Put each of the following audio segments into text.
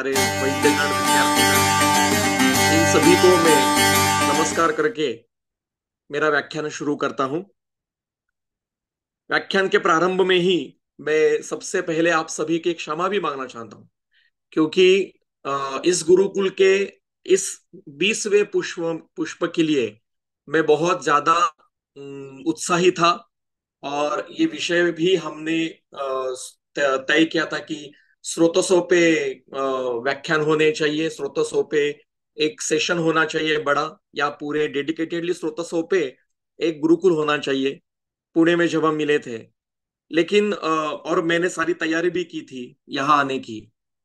सारे वैद्यगण विद्यार्थीगण इन सभी को मैं नमस्कार करके मेरा व्याख्यान शुरू करता हूं। व्याख्यान के प्रारंभ में ही मैं सबसे पहले आप सभी की क्षमा भी मांगना चाहता हूं, क्योंकि इस गुरुकुल के इस 20वें पुष्प पुष्प के लिए मैं बहुत ज्यादा उत्साही था। और ये विषय भी हमने तय किया था कि स्रोतसों पे व्याख्यान होने चाहिए, स्रोतसों पे एक सेशन होना चाहिए बड़ा, या पूरे डेडिकेटेडली स्रोतसों पे एक गुरुकुल होना चाहिए। पुणे में जब हम मिले थे, लेकिन और मैंने सारी तैयारी भी की थी यहाँ आने की,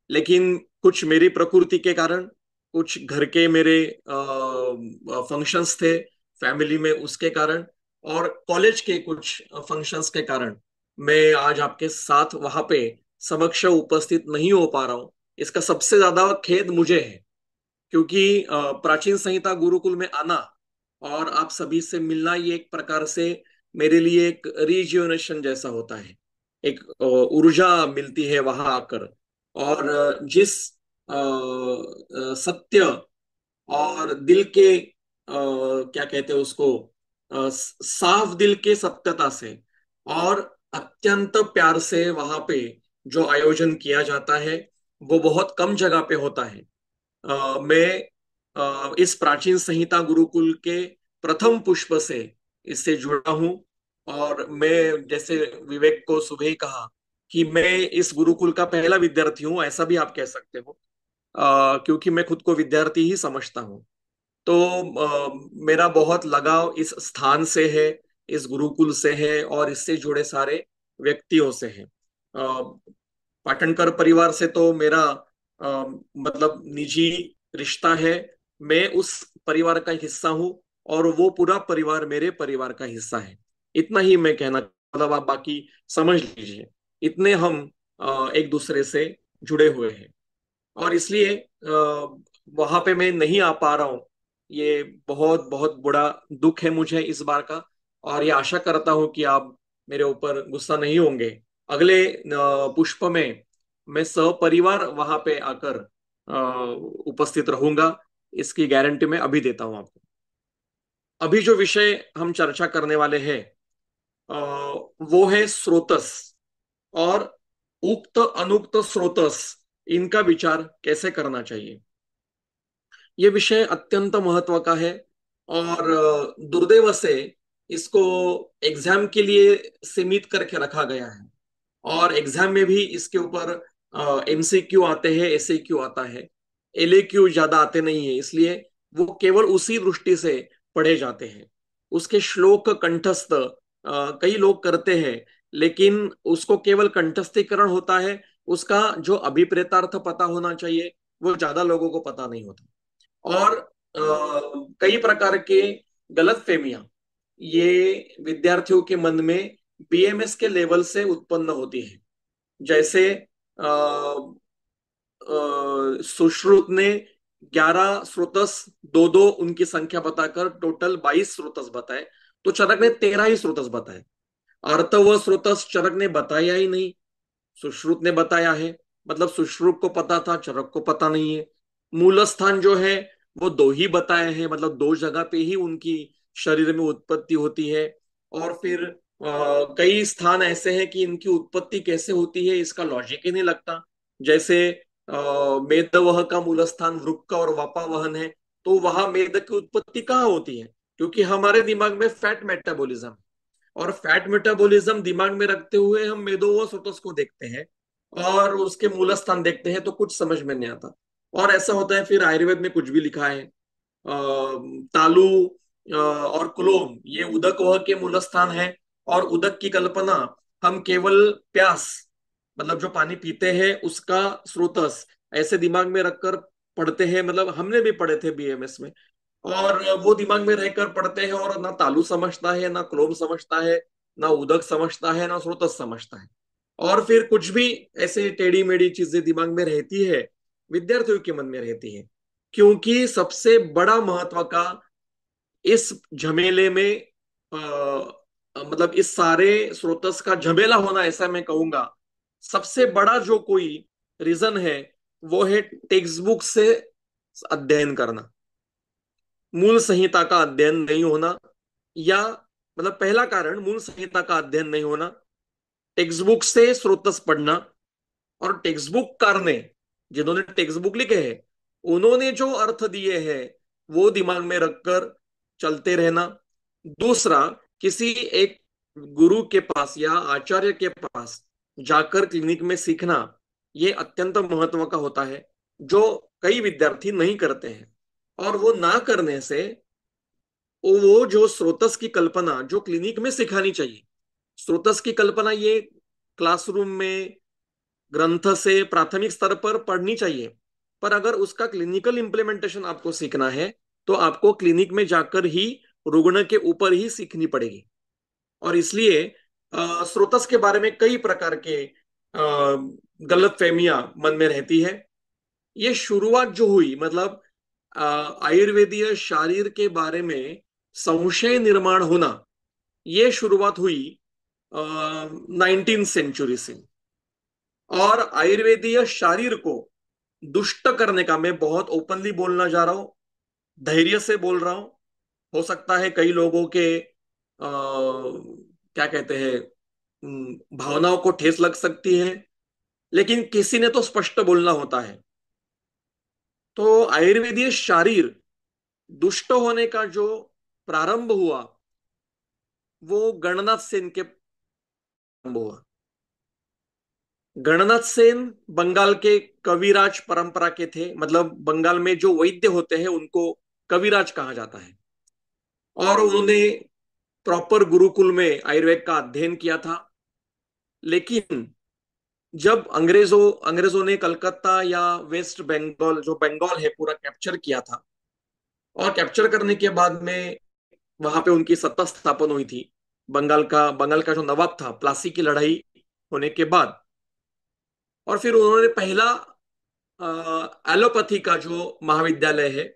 लेकिन कुछ मेरी प्रकृति के कारण, कुछ घर के मेरे फंक्शंस थे फैमिली में उसके कारण, और कॉलेज के कुछ फंक्शंस के कारण मैं आज आपके साथ वहां पे समक्ष उपस्थित नहीं हो पा रहा हूँ। इसका सबसे ज्यादा खेद मुझे है, क्योंकि प्राचीन संहिता गुरुकुल में आना और आप सभी से मिलना, ये एक प्रकार से मेरे लिए एक रिज्यूनेशन जैसा होता है। एक ऊर्जा मिलती है वहां आकर। और जिस सत्य और दिल के क्या कहते हैं उसको, साफ दिल के सत्यता से और अत्यंत प्यार से वहां पे जो आयोजन किया जाता है, वो बहुत कम जगह पे होता है। मैं इस प्राचीन संहिता गुरुकुल के प्रथम पुष्प से इससे जुड़ा हूं। और मैं, जैसे विवेक को सुबह ही कहा, कि मैं इस गुरुकुल का पहला विद्यार्थी हूं, ऐसा भी आप कह सकते हो, क्योंकि मैं खुद को विद्यार्थी ही समझता हूं। तो मेरा बहुत लगाव इस स्थान से है, इस गुरुकुल से है, और इससे जुड़े सारे व्यक्तियों से है। पाटनकर परिवार से तो मेरा मतलब निजी रिश्ता है। मैं उस परिवार का हिस्सा हूँ, और वो पूरा परिवार मेरे परिवार का हिस्सा है। इतना ही मैं कहना, मतलब आप बाकी समझ लीजिए। इतने हम एक दूसरे से जुड़े हुए हैं, और इसलिए वहां पे मैं नहीं आ पा रहा हूँ। ये बहुत बहुत बुरा दुख है मुझे इस बार का। और ये आशा करता हूँ कि आप मेरे ऊपर गुस्सा नहीं होंगे। अगले पुष्प में मैं सपरिवार वहां पे आकर उपस्थित रहूंगा, इसकी गारंटी मैं अभी देता हूं आपको। अभी जो विषय हम चर्चा करने वाले हैं, अ, वो है स्रोतस, और उक्त अनुक्त स्रोतस, इनका विचार कैसे करना चाहिए। ये विषय अत्यंत महत्व का है। और दुर्दैव से इसको एग्जाम के लिए सीमित करके रखा गया है, और एग्जाम में भी इसके ऊपर एमसीक्यू आते हैं, एसएक्यू आता है, एलएक्यू ज्यादा आते नहीं है। इसलिए वो केवल उसी दृष्टि से पढ़े जाते हैं। उसके श्लोक कंठस्थ कई लोग करते हैं, लेकिन उसको केवल कंठस्थीकरण होता है। उसका जो अभिप्रेतार्थ पता होना चाहिए, वो ज्यादा लोगों को पता नहीं होता। और कई प्रकार के गलत फहमियां ये विद्यार्थियों के मन में बीएमएस के लेवल से उत्पन्न होती है। जैसे सुश्रुत ने 11 स्रोतस, दो दो उनकी संख्या बताकर टोटल 22 स्रोतस बताए, तो चरक ने 13 ही स्रोतस बताए। अर्थ व स्रोतस चरक ने बताया ही नहीं, सुश्रुत ने बताया है। मतलब सुश्रुत को पता था, चरक को पता नहीं है। मूल स्थान जो है वो दो ही बताए हैं, मतलब दो जगह पे ही उनकी शरीर में उत्पत्ति होती है। और फिर कई स्थान ऐसे हैं कि इनकी उत्पत्ति कैसे होती है इसका लॉजिक ही नहीं लगता। जैसे मेदवह का मूल स्थान वृक्क और वापावहन है, तो वहां मेद की उत्पत्ति कहाँ होती है? क्योंकि हमारे दिमाग में फैट मेटाबॉलिज्म, और फैट मेटाबॉलिज्म दिमाग में रखते हुए हम मेदो व स्रोतस को देखते हैं और उसके मूल स्थान देखते हैं, तो कुछ समझ में नहीं आता। और ऐसा होता है, फिर आयुर्वेद में कुछ भी लिखा है, तालु और कुलोम ये उदक वह के मूल स्थान है। और उदक की कल्पना हम केवल प्यास, मतलब जो पानी पीते हैं उसका स्रोतस, ऐसे दिमाग में रखकर पढ़ते हैं। मतलब हमने भी पढ़े थे बीएमएस में, और वो दिमाग में रहकर पढ़ते हैं, और ना तालु समझता है, ना क्लोम समझता है, ना उदक समझता है, ना स्रोतस समझता है। और फिर कुछ भी ऐसे टेढ़ी मेढ़ी चीजें दिमाग में रहती है, विद्यार्थियों के मन में रहती है। क्योंकि सबसे बड़ा महत्व का इस झमेले में, मतलब इस सारे स्रोतस का झमेला होना, ऐसा मैं कहूंगा, सबसे बड़ा जो कोई रीजन है, वो है टेक्स्ट बुक से अध्ययन करना, मूल संहिता का अध्ययन नहीं होना, या मतलब पहला कारण मूल संहिता का अध्ययन नहीं होना, टेक्स्ट बुक से स्रोतस पढ़ना, और टेक्स्ट बुक कार ने, जिन्होंने टेक्स्ट बुक लिखे हैं, उन्होंने जो अर्थ दिए हैं वो दिमाग में रखकर चलते रहना। दूसरा, किसी एक गुरु के पास या आचार्य के पास जाकर क्लिनिक में सीखना, ये अत्यंत महत्व का होता है, जो कई विद्यार्थी नहीं करते हैं। और वो ना करने से वो जो स्रोतस की कल्पना जो क्लिनिक में सिखानी चाहिए, स्रोतस की कल्पना ये क्लासरूम में ग्रंथ से प्राथमिक स्तर पर पढ़नी चाहिए, पर अगर उसका क्लिनिकल इंप्लीमेंटेशन आपको सीखना है तो आपको क्लिनिक में जाकर ही रुग्ण के ऊपर ही सीखनी पड़ेगी। और इसलिए स्रोतस के बारे में कई प्रकार के गलत फहमियां मन में रहती है। ये शुरुआत जो हुई, मतलब आयुर्वेदीय शारीर के बारे में संशय निर्माण होना, ये शुरुआत हुई 19th सेंचुरी से। और आयुर्वेदीय शारीर को दुष्ट करने का, मैं बहुत ओपनली बोलना जा रहा हूं, धैर्य से बोल रहा हूं। हो सकता है कई लोगों के क्या कहते हैं, भावनाओं को ठेस लग सकती है, लेकिन किसी ने तो स्पष्ट बोलना होता है। तो आयुर्वेदीय शारीर दुष्ट होने का जो प्रारंभ हुआ, वो गणनाथ सेन के प्रारंभ हुआ। गणनाथ सेन बंगाल के कविराज परंपरा के थे, मतलब बंगाल में जो वैद्य होते हैं उनको कविराज कहा जाता है। और उन्होंने प्रॉपर गुरुकुल में आयुर्वेद का अध्ययन किया था। लेकिन जब अंग्रेजों ने कलकत्ता या वेस्ट बंगाल, जो बंगाल है, पूरा कैप्चर किया था, और कैप्चर करने के बाद में वहां पे उनकी सत्ता स्थापन हुई थी, बंगाल का जो नवाब था, प्लासी की लड़ाई होने के बाद, और फिर उन्होंने पहला एलोपैथी का जो महाविद्यालय है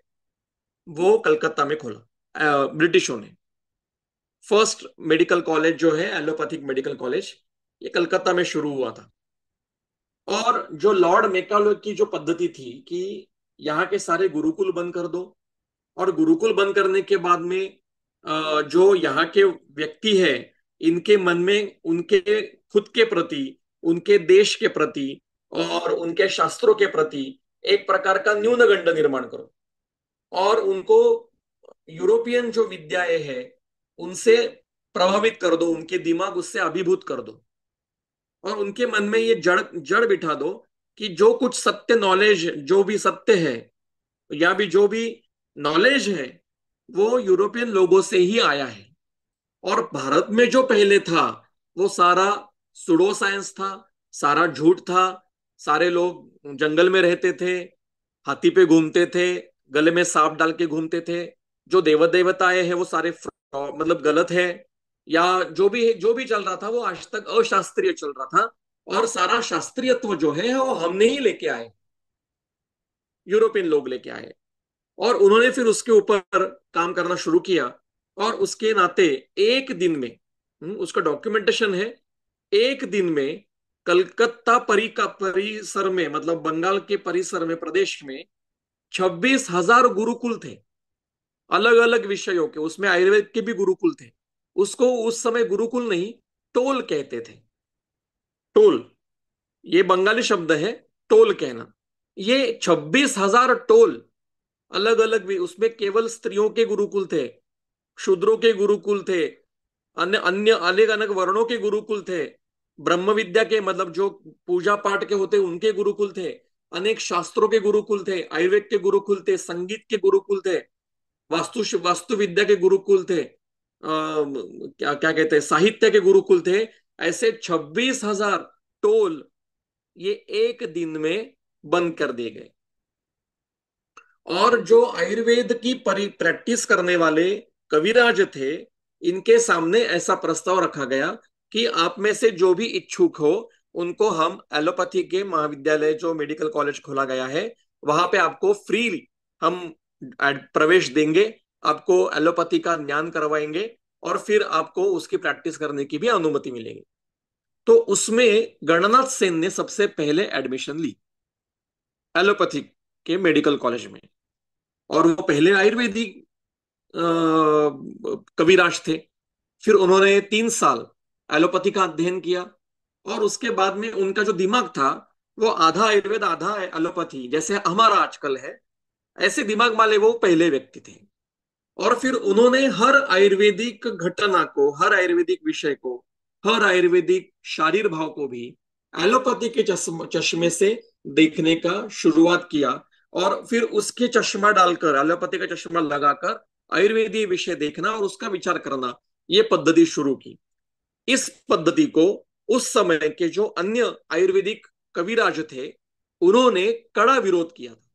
वो कलकत्ता में खोला, ब्रिटिशों ने। फर्स्ट मेडिकल कॉलेज जो है एलोपैथिक मेडिकल कॉलेज, ये कलकत्ता में शुरू हुआ था। और जो लॉर्ड मेकाले की जो पद्धति थी कि यहाँ के सारे गुरुकुल बंद कर दो, और गुरुकुल बंद करने के बाद में जो यहाँ के व्यक्ति है, इनके मन में उनके खुद के प्रति, उनके देश के प्रति और उनके शास्त्रों के प्रति एक प्रकार का न्यूनगंड निर्माण करो, और उनको यूरोपियन जो विद्याएं हैं उनसे प्रभावित कर दो, उनके दिमाग उससे अभिभूत कर दो, और उनके मन में ये जड़ जड़ बिठा दो कि जो कुछ सत्य नॉलेज, जो भी सत्य है या भी जो भी नॉलेज है, वो यूरोपियन लोगों से ही आया है। और भारत में जो पहले था वो सारा सुडो साइंस था, सारा झूठ था। सारे लोग जंगल में रहते थे, हाथी पे घूमते थे, गले में सांप डाल के घूमते थे। जो देवताएं हैं वो सारे मतलब गलत है, या जो भी चल रहा था वो आज तक अशास्त्रीय चल रहा था। और सारा शास्त्रीयत्व जो है वो हमने ही लेके आए, यूरोपियन लोग लेके आए। और उन्होंने फिर उसके ऊपर काम करना शुरू किया। और उसके नाते एक दिन में, उसका डॉक्यूमेंटेशन है, एक दिन में कलकत्ता का परिसर में, मतलब बंगाल के परिसर में, प्रदेश में 26,000 गुरुकुल थे, अलग अलग विषयों के। उसमें आयुर्वेद के भी गुरुकुल थे। उसको उस समय गुरुकुल नहीं, टोल कहते थे। टोल, ये बंगाली शब्द है, टोल कहना। ये 26,000 टोल अलग अलग भी, उसमें केवल स्त्रियों के गुरुकुल थे, शूद्रों के गुरुकुल थे, अन्य अन्य अलग अलग वर्णों के गुरुकुल थे, ब्रह्म विद्या के, मतलब जो पूजा पाठ के होते उनके गुरुकुल थे, अनेक शास्त्रों के गुरुकुल थे, आयुर्वेद के गुरुकुल थे, संगीत के गुरुकुल थे, वास्तु विद्या के गुरुकुल थे, क्या क्या कहते हैं, साहित्य के गुरुकुल थे। ऐसे 26,000 टोल ये एक दिन में बंद कर दिए गए। और जो आयुर्वेद की प्रैक्टिस करने वाले कविराज थे, इनके सामने ऐसा प्रस्ताव रखा गया कि आप में से जो भी इच्छुक हो उनको हम एलोपैथी के महाविद्यालय, जो मेडिकल कॉलेज खोला गया है, वहां पे आपको फ्री हम प्रवेश देंगे, आपको एलोपैथी का ज्ञान करवाएंगे, और फिर आपको उसकी प्रैक्टिस करने की भी अनुमति मिलेगी। तो उसमें गणनाथ सेन ने सबसे पहले एडमिशन ली। एलोपैथी के मेडिकल कॉलेज में। और वो पहले आयुर्वेदिक कविराज थे। फिर उन्होंने 3 साल एलोपैथी का अध्ययन किया। और उसके बाद में उनका जो दिमाग था वो आधा आयुर्वेद आधा एलोपैथी, जैसे हमारा आजकल है, ऐसे दिमाग वाले वो पहले व्यक्ति थे। और फिर उन्होंने हर आयुर्वेदिक घटना को, हर आयुर्वेदिक विषय को, हर आयुर्वेदिक शारीर भाव को भी एलोपैथी के चश्मे से देखने का शुरुआत किया। और फिर उसके चश्मा डालकर, एलोपैथी का चश्मा लगाकर आयुर्वेदीय विषय देखना और उसका विचार करना, ये पद्धति शुरू की। इस पद्धति को उस समय के जो अन्य आयुर्वेदिक कविराज थे उन्होंने कड़ा विरोध किया था।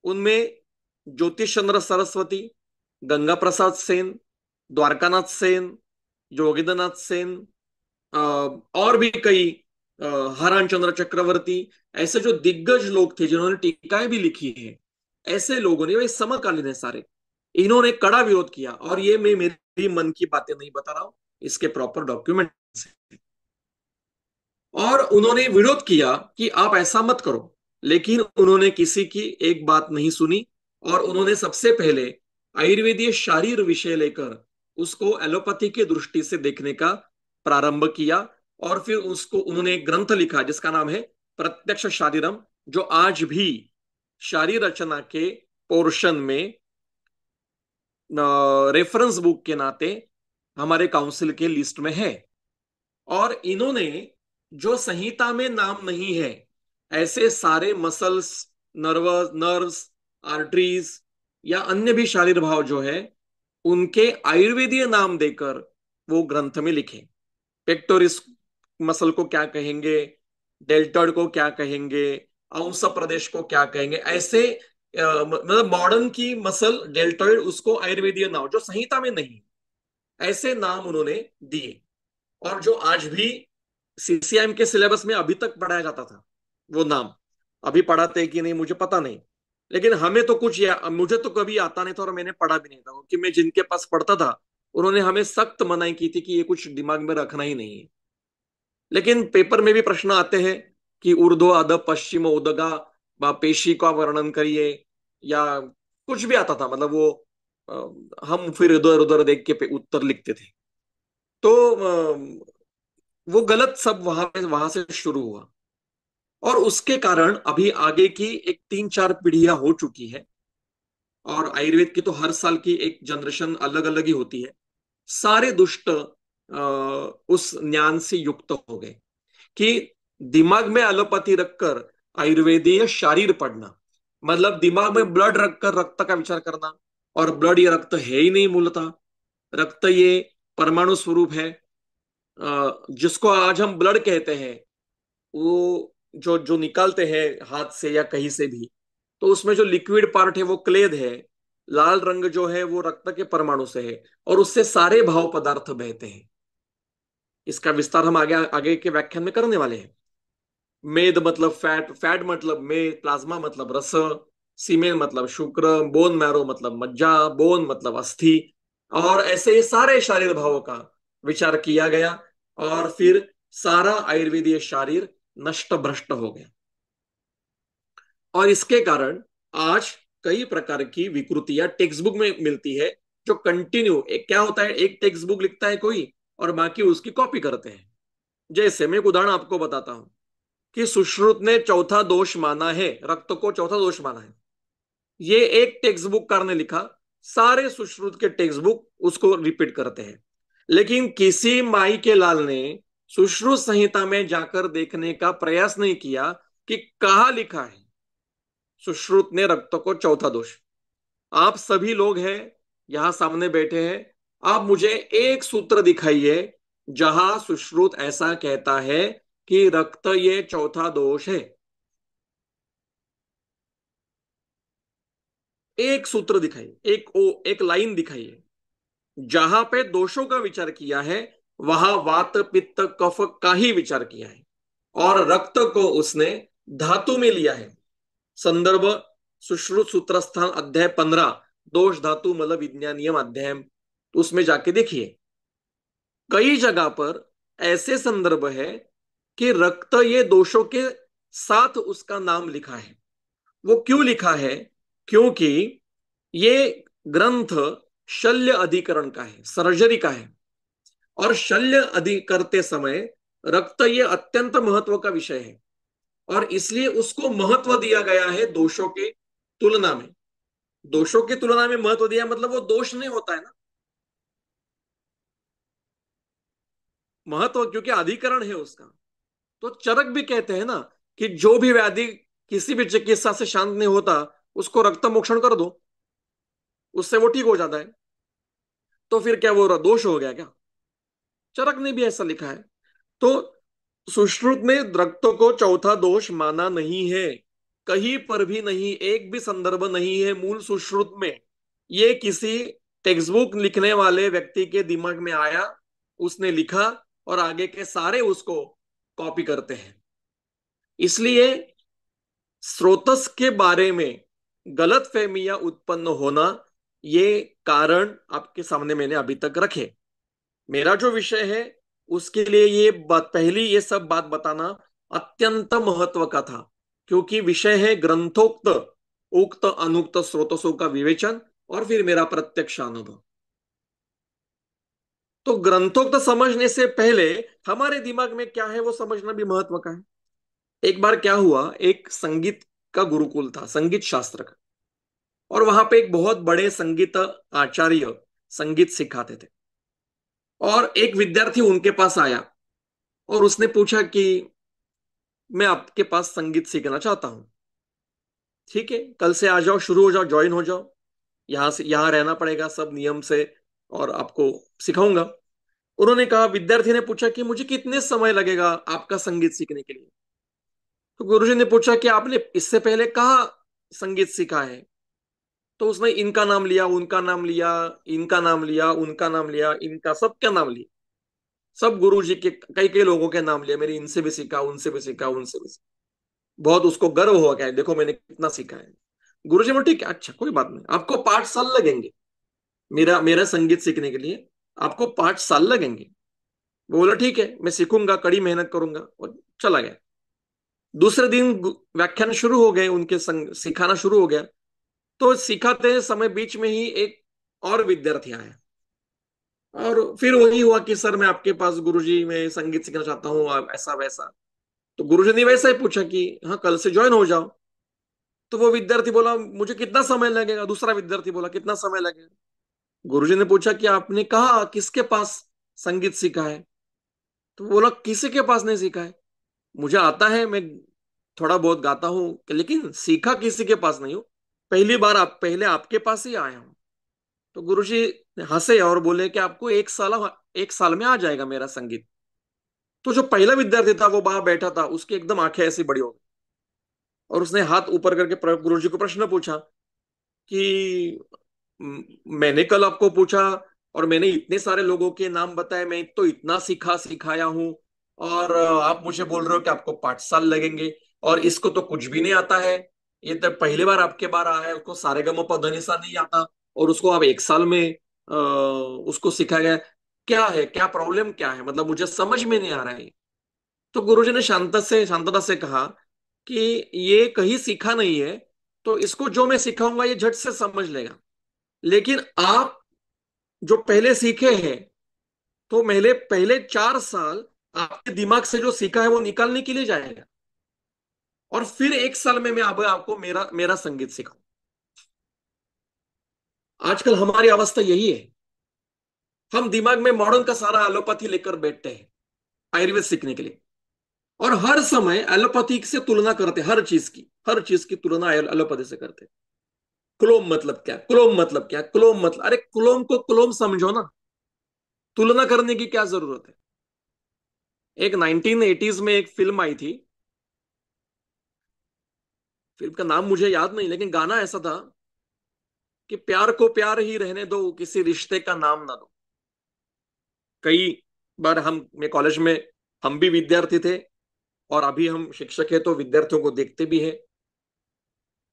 उनमें ज्योतिष चंद्र सरस्वती, गंगा प्रसाद सेन, द्वारकानाथ सेन, योगेंद्रनाथ सेन, और भी कई, हरान चंद्र चक्रवर्ती, ऐसे जो दिग्गज लोग थे जिन्होंने टीकाएं भी लिखी है, ऐसे लोगों ने, वे समकालीन है सारे, इन्होंने कड़ा विरोध किया। और ये मैं मेरी मन की बातें नहीं बता रहा हूं, इसके प्रॉपर डॉक्यूमेंट। और उन्होंने विरोध किया कि आप ऐसा मत करो, लेकिन उन्होंने किसी की एक बात नहीं सुनी। और उन्होंने सबसे पहले आयुर्वेदीय शारीर विषय लेकर उसको एलोपैथी की दृष्टि से देखने का प्रारंभ किया। और फिर उसको उन्होंने एक ग्रंथ लिखा जिसका नाम है प्रत्यक्ष शारीरम, जो आज भी शारीर रचना के पोर्शन में रेफरेंस बुक के नाते हमारे काउंसिल के लिस्ट में है। और इन्होंने, जो संहिता में नाम नहीं है, ऐसे सारे मसल्स, नर्व्स, आर्टरीज या अन्य भी शारीर भाव जो है, उनके आयुर्वेदीय नाम देकर वो ग्रंथ में लिखे। पेक्टोरिस मसल को क्या कहेंगे, डेल्टॉइड को क्या कहेंगे, औंस प्रदेश को क्या कहेंगे, ऐसे मतलब मॉडर्न की मसल डेल्टॉइड, उसको आयुर्वेदीय नाम जो संहिता में नहीं, ऐसे नाम उन्होंने दिए। और जो आज भी सीसीआईएम के सिलेबस में अभी तक पढ़ाया जाता था, वो नाम अभी पढ़ाते हैं कि नहीं मुझे पता नहीं, लेकिन हमें तो कुछ, या मुझे तो कभी आता नहीं था और मैंने पढ़ा भी नहीं था, क्योंकि मैं जिनके पास पढ़ता था उन्होंने हमें सख्त मनाही की थी कि ये कुछ दिमाग में रखना ही नहीं है। लेकिन पेपर में भी प्रश्न आते हैं कि ऊर्ध्व अधः पश्चिम उदगा पेशी का वर्णन करिए, या कुछ भी आता था, मतलब वो हम फिर इधर उधर देख के उत्तर लिखते थे। तो वो गलत सब वहां से शुरू हुआ। और उसके कारण अभी आगे की एक 3-4 पीढ़ियां हो चुकी है। और आयुर्वेद की तो हर साल की एक जनरेशन अलग अलग ही होती है। सारे दुष्ट उस ज्ञान से युक्त हो गए कि दिमाग में एलोपैथी रखकर आयुर्वेदीय शारीर पढ़ना, मतलब दिमाग में ब्लड रखकर रक्त का विचार करना। और ब्लड ये रक्त है ही नहीं मूलतः, रक्त ये परमाणु स्वरूप है। जिसको आज हम ब्लड कहते हैं, वो जो जो निकालते हैं हाथ से या कहीं से भी, तो उसमें जो लिक्विड पार्ट है वो क्लेद है। लाल रंग जो है वो रक्त के परमाणु से है, और उससे सारे भाव पदार्थ बहते हैं। इसका विस्तार हम आगे आगे के व्याख्यान में करने वाले हैं। मेद मतलब फैट, फैट मतलब में, प्लाज्मा मतलब रस, सीमेन मतलब शुक्र, बोन मैरो मतलब मज्जा, बोन मतलब अस्थि। और ऐसे ये सारे शारीर भावों का विचार किया गया। और फिर सारा आयुर्वेदीय शारीर नष्ट भ्रष्ट हो गया। और इसके कारण आज कई प्रकार की विकृतियां टेक्स्ट बुक में मिलती है, जो कंटिन्यू, एक क्या होता है, एक टेक्स्ट बुक लिखता है कोई और बाकी उसकी कॉपी करते हैं। जैसे मैं एक उदाहरण आपको बताता हूं कि सुश्रुत ने चौथा दोष माना है, रक्त को चौथा दोष माना है, ये एक टेक्स्ट बुक कार ने लिखा। सारे सुश्रुत के टेक्स्ट बुक उसको रिपीट करते हैं। लेकिन किसी माई के लाल ने सुश्रुत संहिता में जाकर देखने का प्रयास नहीं किया कि कहा लिखा है सुश्रुत ने रक्त को चौथा दोष। आप सभी लोग हैं, यहां सामने बैठे हैं, आप मुझे एक सूत्र दिखाइए जहां सुश्रुत ऐसा कहता है कि रक्त ये चौथा दोष है। एक सूत्र दिखाइए, एक लाइन दिखाइए जहां पे दोषों का विचार किया है, वहां वात पित्त कफ का ही विचार किया है, और रक्त को उसने धातु में लिया है। संदर्भ सुश्रुत सूत्रस्थान अध्याय 15, दोष धातु मतलब विज्ञानियम अध्याय, उसमें जाके देखिए। कई जगह पर ऐसे संदर्भ है कि रक्त ये दोषों के साथ उसका नाम लिखा है। वो क्यों लिखा है? क्योंकि ये ग्रंथ शल्य अधिकरण का है, सर्जरी का है। और शल्य अधि करते समय रक्त ये अत्यंत महत्व का विषय है, और इसलिए उसको महत्व दिया गया है दोषों के तुलना में। दोषों की तुलना में महत्व दिया मतलब वो दोष नहीं होता है ना, महत्व क्योंकि अधिकरण है उसका। तो चरक भी कहते हैं ना कि जो भी व्याधि किसी भी चिकित्सा से शांत नहीं होता, उसको रक्त मोक्षण कर दो, उससे वो ठीक हो जाता है। तो फिर क्या वो दोष हो गया क्या? चरक ने भी ऐसा लिखा है। तो सुश्रुत में रक्त को चौथा दोष माना नहीं है, कहीं पर भी नहीं, एक भी संदर्भ नहीं है मूल सुश्रुत में। ये किसी टेक्स्ट बुक लिखने वाले व्यक्ति के दिमाग में आया, उसने लिखा, और आगे के सारे उसको कॉपी करते हैं। इसलिए स्रोतस के बारे में गलत फहमियां उत्पन्न होना, ये कारण आपके सामने मैंने अभी तक रखे। मेरा जो विषय है उसके लिए ये बात, पहली ये सब बात बताना अत्यंत महत्व का था, क्योंकि विषय है ग्रंथोक्त उक्त अनुक्त स्रोतसों का विवेचन, और फिर मेरा प्रत्यक्ष अनुभव। तो ग्रंथोक्त समझने से पहले हमारे दिमाग में क्या है वो समझना भी महत्व का है। एक बार क्या हुआ, एक संगीत का गुरुकुल था, संगीत शास्त्र का, और वहां पे एक बहुत बड़े संगीत आचार्य संगीत सिखाते थे। और एक विद्यार्थी उनके पास आया और उसने पूछा कि मैं आपके पास संगीत सीखना चाहता हूँ। ठीक है, कल से आ जाओ, शुरू हो जाओ, ज्वाइन हो जाओ, यहाँ से यहाँ रहना पड़ेगा सब नियम से, और आपको सिखाऊंगा। उन्होंने कहा, विद्यार्थी ने पूछा कि मुझे कितने समय लगेगा आपका संगीत सीखने के लिए? तो गुरुजी ने पूछा कि आपने इससे पहले कहाँ संगीत सीखा है? तो उसने इनका नाम लिया, उनका नाम लिया, इनका नाम लिया, उनका नाम लिया, इनका सबका नाम लिया, सब गुरुजी के कई कई लोगों के नाम लिया, मेरे इनसे भी सीखा, उनसे भी सीखा, उनसे भी सीखा। बहुत उसको गर्व हुआ, क्या है, देखो मैंने कितना सीखा है। गुरुजी बोले ठीक है, अच्छा कोई बात नहीं, आपको 5 साल लगेंगे मेरा मेरा संगीत सीखने के लिए, आपको 5 साल लगेंगे। वो बोला ठीक है, मैं सीखूंगा, कड़ी मेहनत करूंगा, और चला गया। दूसरे दिन व्याख्यान शुरू हो गए, उनके संग सिखाना शुरू हो गया। तो सिखाते समय बीच में ही एक और विद्यार्थी आया, और फिर वही हुआ कि सर मैं आपके पास गुरुजी मैं संगीत सीखना चाहता हूँ, ऐसा वैसा। तो गुरुजी ने वैसा ही पूछा कि हाँ कल से ज्वाइन हो जाओ। तो वो विद्यार्थी बोला मुझे कितना समय लगेगा, दूसरा विद्यार्थी बोला कितना समय लगेगा। गुरुजी ने पूछा कि आपने कहा किसके पास संगीत सीखा है? तो बोला किसी के पास नहीं सीखा है, मुझे आता है, मैं थोड़ा बहुत गाता हूँ, लेकिन सीखा किसी के पास नहीं हूँ, पहली बार आप पहले आपके पास ही आया हूँ। तो गुरुजी हंसे और बोले कि आपको 1 साल में आ जाएगा मेरा संगीत। तो जो पहला विद्यार्थी था वो वहां बैठा था, उसकी एकदम आंखें ऐसी बड़ी हो गई, और उसने हाथ ऊपर करके गुरुजी को प्रश्न पूछा कि मैंने कल आपको पूछा, और मैंने इतने सारे लोगों के नाम बताए, मैं तो इतना सिखाया हूँ, और आप मुझे बोल रहे हो कि आपको 5 साल लगेंगे, और इसको तो कुछ भी नहीं आता है, ये तो पहली बार आपके बार आया है, उसको सारे गम पधनिसा नहीं आता, और उसको आप 1 साल में उसको सिखाया गया। क्या है, क्या प्रॉब्लम क्या है, मतलब मुझे समझ में नहीं आ रहा है। तो गुरुजी ने शांतता से कहा कि ये कहीं सीखा नहीं है, तो इसको जो मैं सिखाऊंगा ये झट से समझ लेगा। लेकिन आप जो पहले सीखे हैं, तो पहले पहले 4 साल आपके दिमाग से जो सीखा है वो निकालने के लिए जाएगा, और फिर 1 साल में मैं अब आपको मेरा मेरा संगीत सिखाऊं। आजकल हमारी अवस्था यही है, हम दिमाग में मॉडर्न का सारा एलोपैथी लेकर बैठते हैं आयुर्वेद सीखने के लिए, और हर समय एलोपैथी से तुलना करते हैं, हर चीज की तुलना एलोपैथी से करते हैं। क्लोम मतलब क्या, क्लोम मतलब क्या, क्लोम मतलब, अरे क्लोम को क्लोम समझो ना, तुलना करने की क्या जरूरत है? एक 1980s में एक फिल्म आई थी, फिल्म का नाम मुझे याद नहीं, लेकिन गाना ऐसा था कि प्यार को प्यार ही रहने दो, किसी रिश्ते का नाम ना दो। कई बार हम मैं कॉलेज में, हम भी विद्यार्थी थे, और अभी हम शिक्षक है तो विद्यार्थियों को देखते भी है।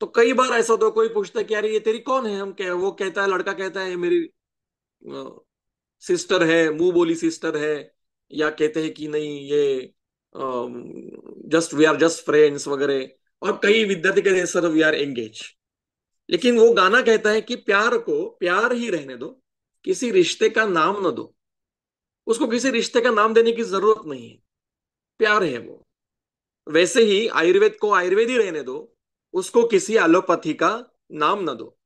तो कई बार ऐसा तो कोई पूछता है कि अरे ये तेरी कौन है, हम कह वो कहता है, लड़का कहता है मेरी सिस्टर है, मुंह बोली सिस्टर है, या कहते हैं कि नहीं ये just we are just friends वगैरह। और कई विद्यार्थी कहते हैं सर वी आर एंगेज। लेकिन वो गाना कहता है कि प्यार को प्यार ही रहने दो, किसी रिश्ते का नाम न दो। उसको किसी रिश्ते का नाम देने की जरूरत नहीं है, प्यार है वो। वैसे ही आयुर्वेद को आयुर्वेद ही रहने दो, उसको किसी एलोपैथी का नाम न दो।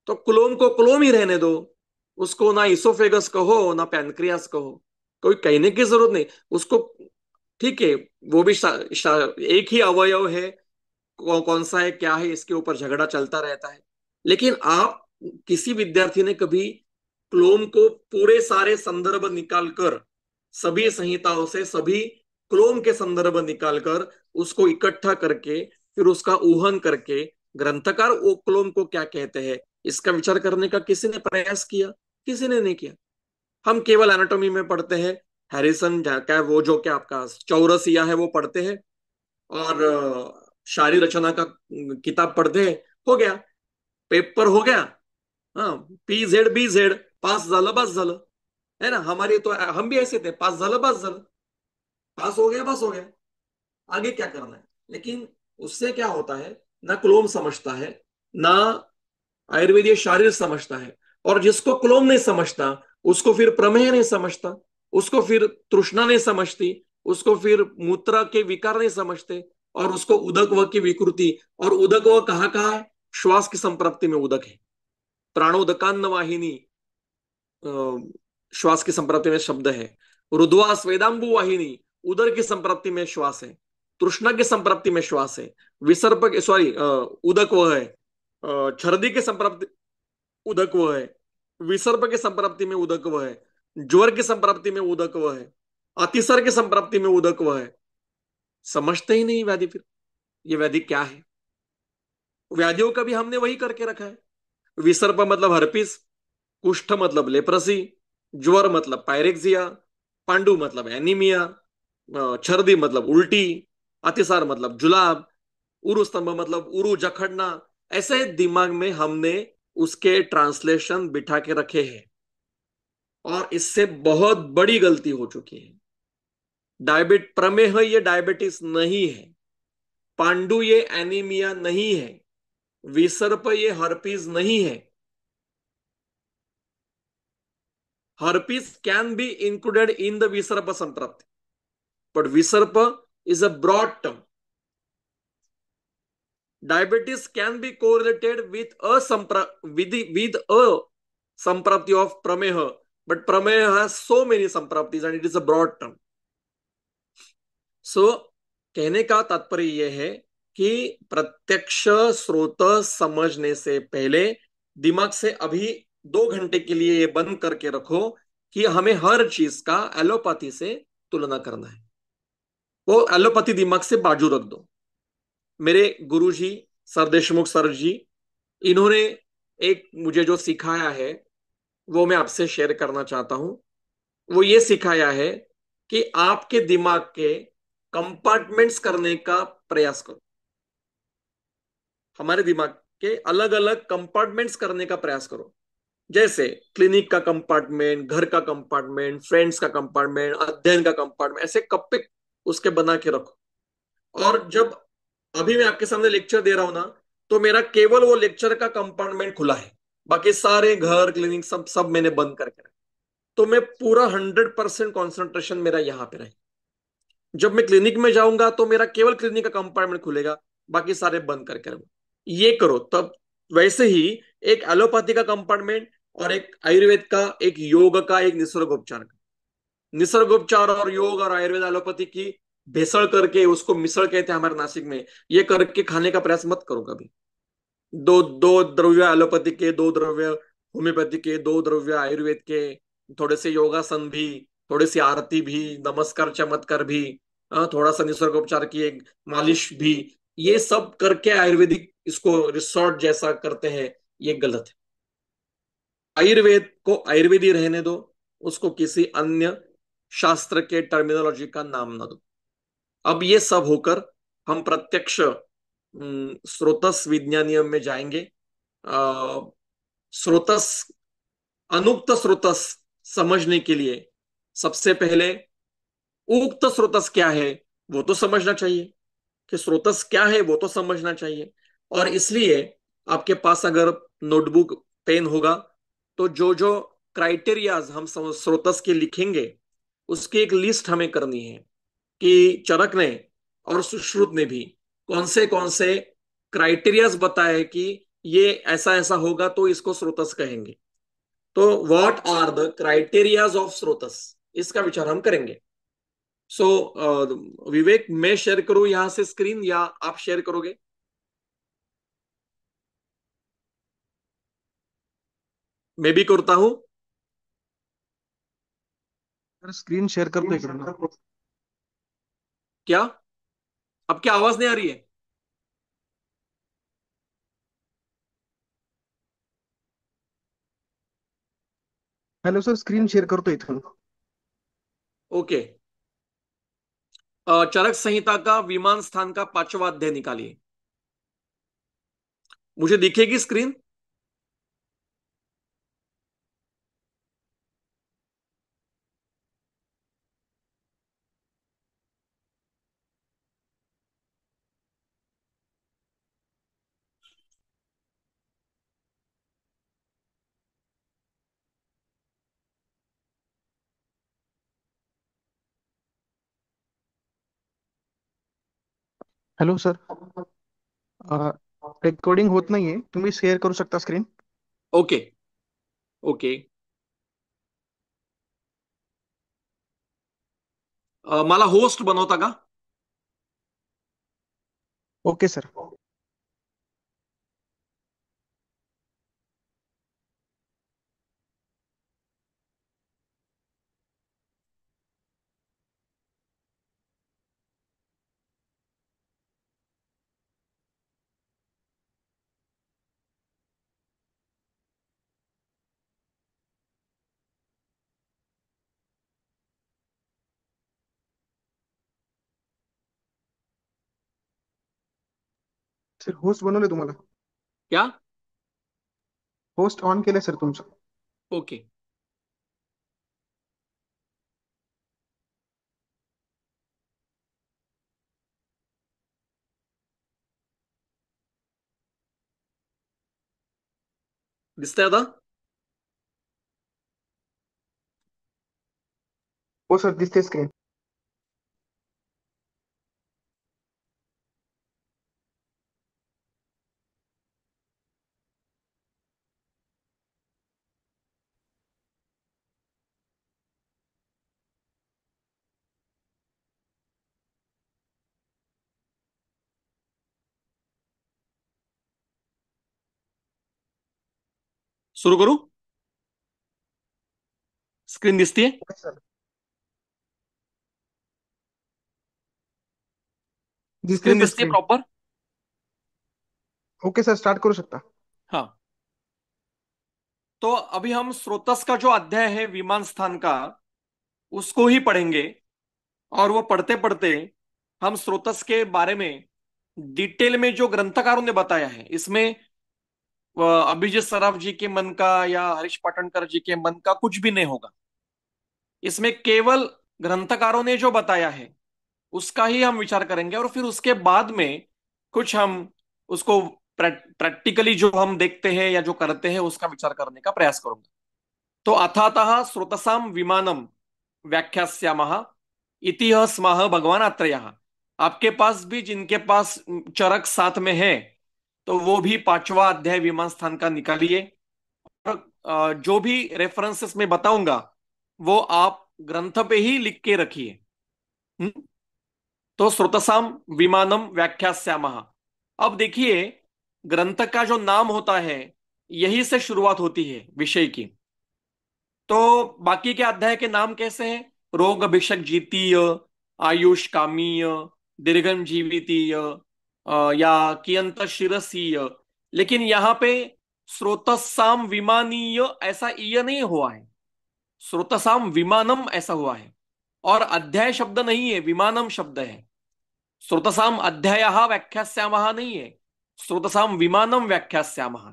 तो क्लोम को क्लोम ही रहने दो, उसको ना इसोफेगस कहो ना पैनक्रियास कहो, कोई कहने की जरूरत नहीं उसको। ठीक है, वो भी एक ही अवयव है, कौन सा है क्या है इसके ऊपर झगड़ा चलता रहता है। लेकिन आप, किसी विद्यार्थी ने कभी क्लोम को पूरे सारे संदर्भ निकालकर, सभी संहिताओं से सभी क्लोम के संदर्भ निकालकर उसको इकट्ठा करके फिर उसका ऊहन करके ग्रंथकार वो क्लोम को क्या कहते हैं इसका विचार करने का किसी ने प्रयास किया? किसी ने नहीं किया। हम केवल एनाटॉमी में पढ़ते हैं, हैरिसन क्या वो जो क्या आपका चौरसिया है वो पढ़ते हैं, और शायरी रचना का किताब पढ़ते हैं, हो गया, पेपर हो गया। हाँ, PZ BZ, पास झालं बस झालं, है ना? हमारी तो हम भी ऐसे थे, पास झालं बस झालं, पास हो गया बस हो गया, आगे क्या करना है। लेकिन उससे क्या होता है, ना क्लोम समझता है, ना आयुर्वेदीय शारीर समझता है। और जिसको क्लोम नहीं समझता उसको फिर प्रमेय नहीं समझता, उसको फिर तृष्णा नहीं समझती, उसको फिर मूत्र के विकार नहीं समझते, और उसको उदक व की विकृति। और उदक व कहाँ है? श्वास की संप्रप्ति में उदक है। प्राणोदकान्न वाहिनी श्वास की संप्रप्ति में शब्द है। रुद्वा स्वेदांबु वाहिनी उदर की संप्रप्ति में श्वास है। तृष्णा की संप्रप्ति में श्वास है। विसर्प सॉरी उदक वह है। छर्दी के संप्राप्ति उदक वह है। विसर्प के संप्राप्ति में उदक वह है। ज्वर की संप्राप्ति में उदक वह है। अतिसर की संप्राप्ति में उदक वह है। समझते ही नहीं व्याधि। फिर ये व्याधि क्या है? व्याधियों का भी हमने वही करके रखा है। विसर्प मतलब हर्पिस, कुष्ठ मतलब लेप्रसी, ज्वर मतलब पायरेक्सिया, पांडु मतलब एनीमिया, छर्दी मतलब उल्टी, अतिसार मतलब जुलाब, उरु स्तंभ मतलब उरु जखड़ना। ऐसे दिमाग में हमने उसके ट्रांसलेशन बिठा के रखे हैं, और इससे बहुत बड़ी गलती हो चुकी है। प्रमेह ये डायबिटीज नहीं है, पांडु ये एनीमिया नहीं है, विसर्प ये हर्पीज नहीं है। Herpes can be included in the Visarpa Samprapti, but Visarpa is a broad term. Diabetes can be correlated with a Samprapti of Prameha, but Prameha has so many Sampraptis and it is a broad term. So, कहने का तात्पर्य यह है कि प्रत्यक्ष स्रोत समझने से पहले दिमाग से अभी 2 घंटे के लिए ये बंद करके रखो कि हमें हर चीज का एलोपैथी से तुलना करना है। वो एलोपैथी दिमाग से बाजू रख दो। मेरे गुरुजी सर देशमुख सर जी, इन्होंने एक मुझे जो सिखाया है वो मैं आपसे शेयर करना चाहता हूं। वो ये सिखाया है कि आपके दिमाग के कंपार्टमेंट्स करने का प्रयास करो। हमारे दिमाग के अलग अलग कंपार्टमेंट्स करने का प्रयास करो। जैसे क्लिनिक का कंपार्टमेंट, घर का कंपार्टमेंट, फ्रेंड्स का कंपार्टमेंट, अध्ययन का कंपार्टमेंट, ऐसे कप्पे उसके बना के रखो। और जब अभी मैं आपके सामने लेक्चर दे रहा हूं ना, तो मेरा केवल वो लेक्चर का कंपार्टमेंट खुला है, बाकी सारे घर क्लिनिक सब सब मैंने बंद करके रखा। तो मैं पूरा 100% कॉन्सेंट्रेशन मेरा यहाँ पे रहे। जब मैं क्लिनिक में जाऊंगा तो मेरा केवल क्लिनिक का कंपार्टमेंट खुलेगा, बाकी सारे बंद करके रहो। ये करो तब। वैसे ही एक एलोपैथी का कंपार्टमेंट, और एक आयुर्वेद का, एक योग का, एक निसर्गोपचार का। निसर्गोपचार और योग और आयुर्वेद एलोपैथी की भेसळ करके, उसको मिसळ कहते हैं हमारे नासिक में, ये करके खाने का प्रयास मत करो कभी। दो दो द्रव्य एलोपैथी के, दो द्रव्य होम्योपैथी के, दो द्रव्य आयुर्वेद के, थोड़े से योगासन भी, थोड़ी सी आरती भी, नमस्कार चमत्कार भी, थोड़ा सा निसर्गोपचार की एक मालिश भी, ये सब करके आयुर्वेदिक इसको रिसोर्ट जैसा करते हैं, ये गलत है। आयुर्वेद को आयुर्वेदी रहने दो, उसको किसी अन्य शास्त्र के टर्मिनोलॉजी का नाम ना दो। अब ये सब होकर हम प्रत्यक्ष स्रोतस विज्ञानियम में जाएंगे। स्रोतस, अनुक्त स्रोतस समझने के लिए सबसे पहले उक्त स्रोतस क्या है वो तो समझना चाहिए। कि स्रोतस क्या है वो तो समझना चाहिए। और इसलिए आपके पास अगर नोटबुक पेन होगा तो जो जो क्राइटेरियाज हम स्रोतस के लिखेंगे उसकी एक लिस्ट हमें करनी है कि चरक ने और सुश्रुत ने भी कौन से क्राइटेरियाज बताए कि ये ऐसा ऐसा होगा तो इसको स्रोतस कहेंगे। तो what are the criterias of srotas, इसका विचार हम करेंगे। सो विवेक, मैं शेयर करूं यहां से स्क्रीन या आप शेयर करोगे? मैं भी करता हूं। सर स्क्रीन शेयर कर दो एक मिनट। क्या? अब क्या आवाज नहीं आ रही है? हेलो सर, स्क्रीन शेयर कर दो इथून। ओके। चरक संहिता का विमान स्थान का पांचवा अध्याय निकालिए। मुझे दिखेगी स्क्रीन? हॅलो सर, रेकॉर्डिंग होत नाहीये, तुम्ही शेअर करू शकता स्क्रीन? ओके। ओके। मला होस्ट बनवता का? Okay sir. सर होस्ट बनवले तुम्हाला? क्या? होस्ट ऑन केलंय सर तुमचं. ओके। दिसतंय आता? हो सर, दिसते स्क्रीन. सुरू करू? स्क्रीन दिसतीये? ओके सर, दिसते स्क्रीन सर दिसतीये screen. Proper? Okay sir, start करू शकता. हाँ। तो अभी हम स्रोतस का जो अध्याय है विमान स्थान का, उसको ही पढ़ेंगे। और वो पढ़ते पढ़ते हम स्रोतस के बारे में डिटेल में जो ग्रंथकारों ने बताया है, इसमें अभिजीत सराफ जी के मन का या हरीश पाटणकर जी के मन का कुछ भी नहीं होगा। इसमें केवल ग्रंथकारों ने जो बताया है उसका ही हम विचार करेंगे, और फिर उसके बाद में कुछ हम उसको प्रैक्टिकली जो हम देखते हैं या जो करते हैं उसका विचार करने का प्रयास करूंगा। तो अथातः स्रोतसाम विमानम व्याख्यास्यामः इति स्मः भगवान अत्रयः। आपके पास भी, जिनके पास चरक साथ में है, तो वो भी पांचवा अध्याय विमान स्थान का निकालिए। और जो भी रेफरेंसेस में बताऊंगा वो आप ग्रंथ पे ही लिख के रखिए। हम्म? तो स्रोतसाम विमानम व्याख्यास्यामः। अब देखिए, ग्रंथ का जो नाम होता है यही से शुरुआत होती है विषय की। तो बाकी के अध्याय के नाम कैसे हैं? रोग अभिषक जीतीय, आयुष कामीय, दीर्घम जीवितीय, या कियंत शिरसीय। लेकिन यहाँ पे स्रोतसाम विमानीय ऐसा ईय नहीं हुआ है, स्रोतसाम विमानम ऐसा हुआ है। और अध्याय शब्द नहीं है, विमानम शब्द है। स्रोतसाम अध्याय व्याख्यास्यामः नहीं है, स्रोतसाम विमानम व्याख्यास्यामः।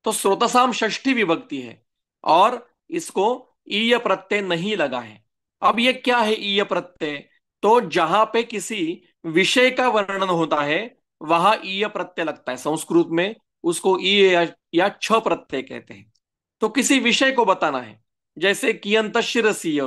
तो स्रोतसाम षष्ठी विभक्ति है और इसको ईय प्रत्यय नहीं लगा है। अब ये क्या है ईय प्रत्यय? तो जहां पे किसी विषय का वर्णन होता है वहां ईय प्रत्यय लगता है। संस्कृत में उसको ई या छ प्रत्यय कहते हैं। तो किसी विषय को बताना है, जैसे कियंत शिरसीय,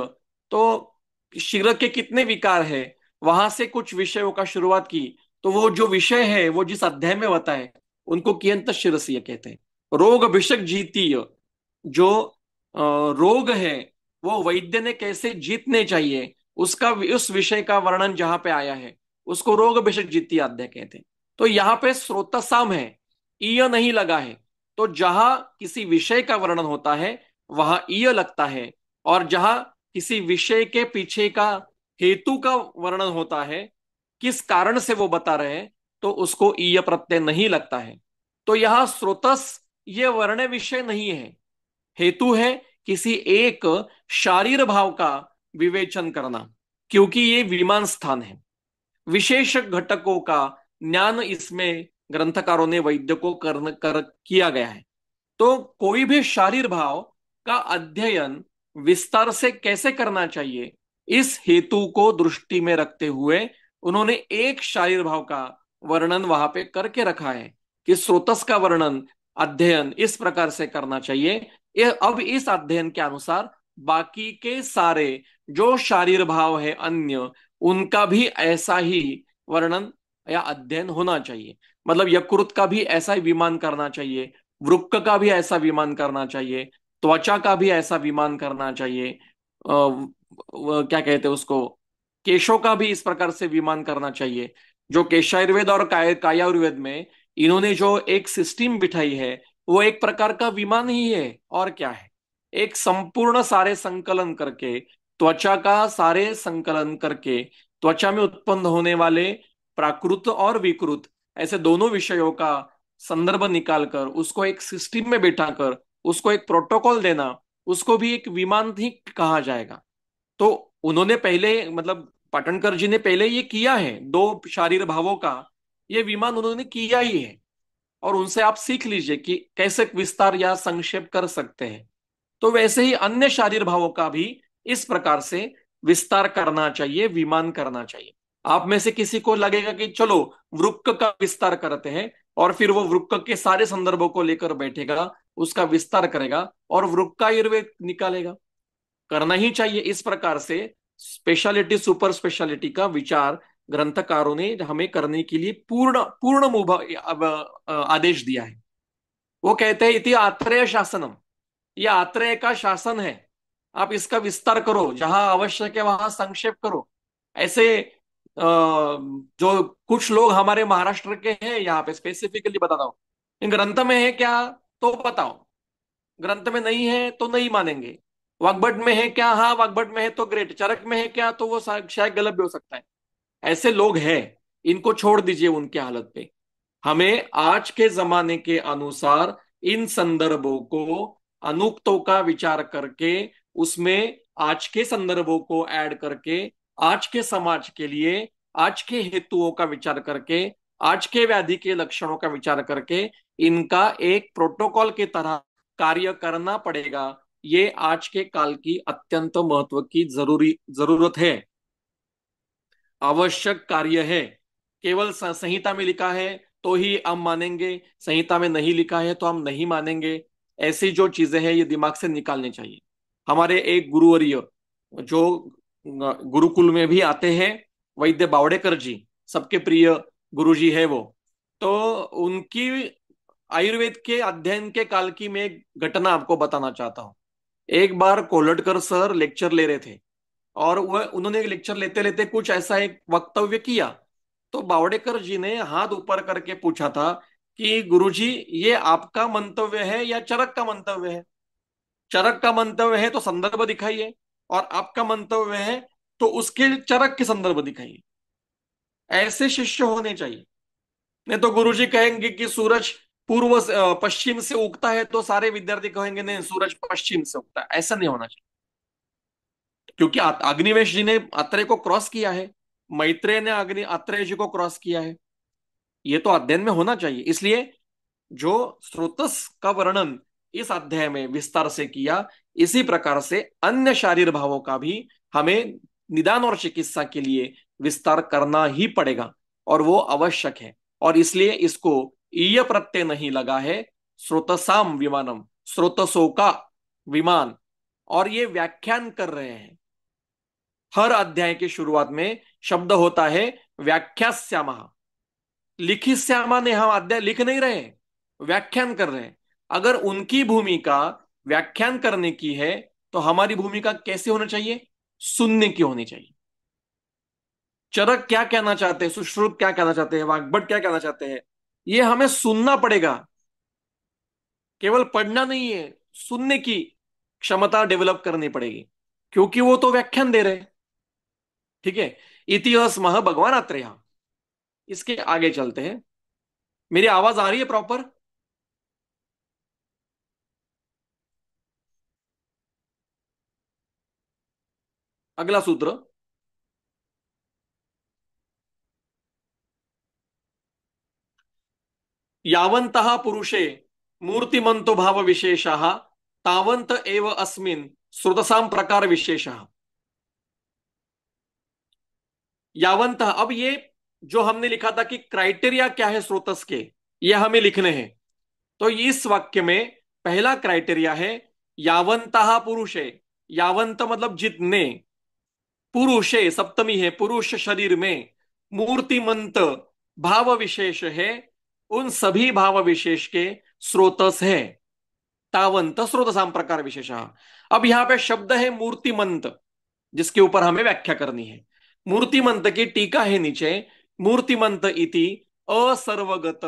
तो शिर के कितने विकार है, वहां से कुछ विषयों का शुरुआत की, तो वो जो विषय है वो जिस अध्याय में होता है उनको कियंत शिरसीय कहते हैं। रोग भिषक जीतीय, जो रोग है वो वैद्य ने कैसे जीतने चाहिए उसका, उस विषय का वर्णन जहां पे आया है उसको रोग भिषक जीती अध्याय कहते हैं। तो यहाँ पे स्रोतसाम है, ईय नहीं लगा है। तो जहां किसी विषय का वर्णन होता है वहां ईय लगता है, और जहां किसी विषय के पीछे का हेतु का वर्णन होता है, किस कारण से वो बता रहे हैं, तो उसको ईय प्रत्यय नहीं लगता है। तो यहां स्रोतस ये वर्ण विषय नहीं है, हेतु है किसी एक शारीर भाव का विवेचन करना, क्योंकि ये विमान स्थान है। विशेष घटकों का ज्ञान इसमें ग्रंथकारों ने वैद्य को कर किया गया है। तो कोई भी शारीर भाव का अध्ययन विस्तार से कैसे करना चाहिए, इस हेतु को दृष्टि में रखते हुए उन्होंने एक शारीर भाव का वर्णन वहां पे करके रखा है कि स्रोतस का वर्णन अध्ययन इस प्रकार से करना चाहिए। ये अब इस अध्ययन के अनुसार बाकी के सारे जो शारीर भाव है अन्य, उनका भी ऐसा ही वर्णन या अध्ययन होना चाहिए। मतलब यकृत का भी ऐसा ही विमान करना चाहिए, वृक्क का भी ऐसा विमान करना चाहिए, त्वचा का भी ऐसा विमान करना चाहिए, क्या कहते हैं उसको, केशों का भी इस प्रकार से विमान करना चाहिए। जो केशायुर्वेद और कायायुर्वेद में इन्होंने जो एक सिस्टम बिठाई है वो एक प्रकार का विमान ही है, और क्या है, एक संपूर्ण सारे संकलन करके, त्वचा का सारे संकलन करके, त्वचा में उत्पन्न होने वाले प्राकृत और विकृत ऐसे दोनों विषयों का संदर्भ निकालकर उसको एक सिस्टम में बैठाकर उसको एक प्रोटोकॉल देना, उसको भी एक विमान ही कहा जाएगा। तो उन्होंने पहले, मतलब पाटनकर जी ने पहले ये किया है, दो शारीर भावों का ये विमान उन्होंने किया ही है, और उनसे आप सीख लीजिए कि कैसे विस्तार या संक्षेप कर सकते हैं। तो वैसे ही अन्य शारीर भावों का भी इस प्रकार से विस्तार करना चाहिए, विमान करना चाहिए। आप में से किसी को लगेगा कि चलो वृक्क का विस्तार करते हैं, और फिर वो वृक्क के सारे संदर्भों को लेकर बैठेगा, उसका विस्तार करेगा और वृक्कायुर्वेद निकालेगा। करना ही चाहिए। इस प्रकार से स्पेशलिटी सुपर स्पेशलिटी का विचार ग्रंथकारों ने हमें करने के लिए पूर्ण पूर्ण आदेश दिया है। वो कहते हैं इति आत्रेय शासनम, ये आत्रेय का शासन है, आप इसका विस्तार करो, जहां आवश्यक है वहां संक्षेप करो। ऐसे जो कुछ लोग हमारे महाराष्ट्र के हैं, यहाँ पे स्पेसिफिकली बताता हूँ, इन ग्रंथ में है क्या तो बताओ, ग्रंथ में नहीं है तो नहीं मानेंगे। वाग्भट में है क्या, हाँ वाग्भट में है तो ग्रेट, चरक में है क्या तो वो शायद गलत भी हो सकता है। ऐसे लोग हैं, इनको छोड़ दीजिए उनके हालत पे। हमें आज के जमाने के अनुसार इन संदर्भों को, अनुक्तों का विचार करके उसमें आज के संदर्भों को ऐड करके, आज के समाज के लिए आज के हेतुओं का विचार करके, आज के व्याधि के लक्षणों का विचार करके इनका एक प्रोटोकॉल की तरह कार्य करना पड़ेगा। ये आज के काल की अत्यंत महत्व की जरूरत है, आवश्यक कार्य है। केवल संहिता में लिखा है तो ही हम मानेंगे, संहिता में नहीं लिखा है तो हम नहीं मानेंगे, ऐसी जो चीजें हैं ये दिमाग से निकालनी चाहिए। हमारे एक गुरुवर्य जो गुरुकुल में भी आते हैं, वैद्य बावड़ेकर जी, सबके प्रिय गुरुजी है वो। तो उनकी आयुर्वेद के अध्ययन के काल की मैं एक घटना आपको बताना चाहता हूँ। एक बार कोलटकर सर लेक्चर ले रहे थे, और वह उन्होंने लेक्चर लेते लेते कुछ ऐसा एक वक्तव्य किया। तो बावड़ेकर जी ने हाथ ऊपर करके पूछा था कि गुरुजी ये आपका मंतव्य है या चरक का मंतव्य है? चरक का मंतव्य है तो संदर्भ दिखाइए, और आपका मंतव्य है तो उसके चरक के संदर्भ दिखाइए। ऐसे शिष्य होने चाहिए। नहीं तो गुरुजी कहेंगे कि सूरज पश्चिम से उगता है तो सारे विद्यार्थी कहेंगे नहीं सूरज पश्चिम से उगता है। ऐसा नहीं होना चाहिए, क्योंकि अग्निवेश जी ने अत्रेय को क्रॉस किया है, मैत्रेय ने अत्रेय जी को क्रॉस किया है। ये तो अध्ययन में होना चाहिए। इसलिए जो स्रोतस का वर्णन इस अध्याय में विस्तार से किया, इसी प्रकार से अन्य शारीर भावों का भी हमें निदान और चिकित्सा के लिए विस्तार करना ही पड़ेगा और वो आवश्यक है। और इसलिए इसको ईय प्रत्यय नहीं लगा है, स्रोतसाम विमानम, स्रोतसों का विमान। और ये व्याख्यान कर रहे हैं। हर अध्याय की शुरुआत में शब्द होता है व्याख्यास्यामः। लिखिस्यामा ने हम अध्याय लिख नहीं रहे हैं, व्याख्यान कर रहे हैं। अगर उनकी भूमिका व्याख्यान करने की है तो हमारी भूमिका कैसे होनी चाहिए? सुनने की होनी चाहिए। चरक क्या कहना चाहते हैं, सुश्रुत क्या कहना चाहते हैं, वाग्भट क्या कहना चाहते हैं, ये हमें सुनना पड़ेगा। केवल पढ़ना नहीं है, सुनने की क्षमता डेवलप करनी पड़ेगी, क्योंकि वो तो व्याख्यान दे रहे हैं। ठीक है। इतिहास मह भगवान आत्रेय। इसके आगे चलते हैं। मेरी आवाज आ रही है प्रॉपर? अगला सूत्र। यावन्तः पुरुषे मूर्तिमंतो भाव विशेषः तावंत एव अस्मिन् श्रुतसाम प्रकार विशेषः। यावन्तः, अब ये जो हमने लिखा था कि क्राइटेरिया क्या है स्रोतस के, ये हमें लिखने हैं। तो इस वाक्य में पहला क्राइटेरिया है यावन्तः पुरुषे। यावंत मतलब जितने, पुरुषे सप्तमी है, पुरुष शरीर में, मूर्तिमंत भाव विशेष है, उन सभी भाव विशेष के स्रोतस है। तावंत स्रोतसाम प्रकार विशेष। अब यहां पे शब्द है मूर्तिमंत, जिसके ऊपर हमें व्याख्या करनी है। मूर्तिमंत की टीका है नीचे। मूर्तिमंत इति असर्वगत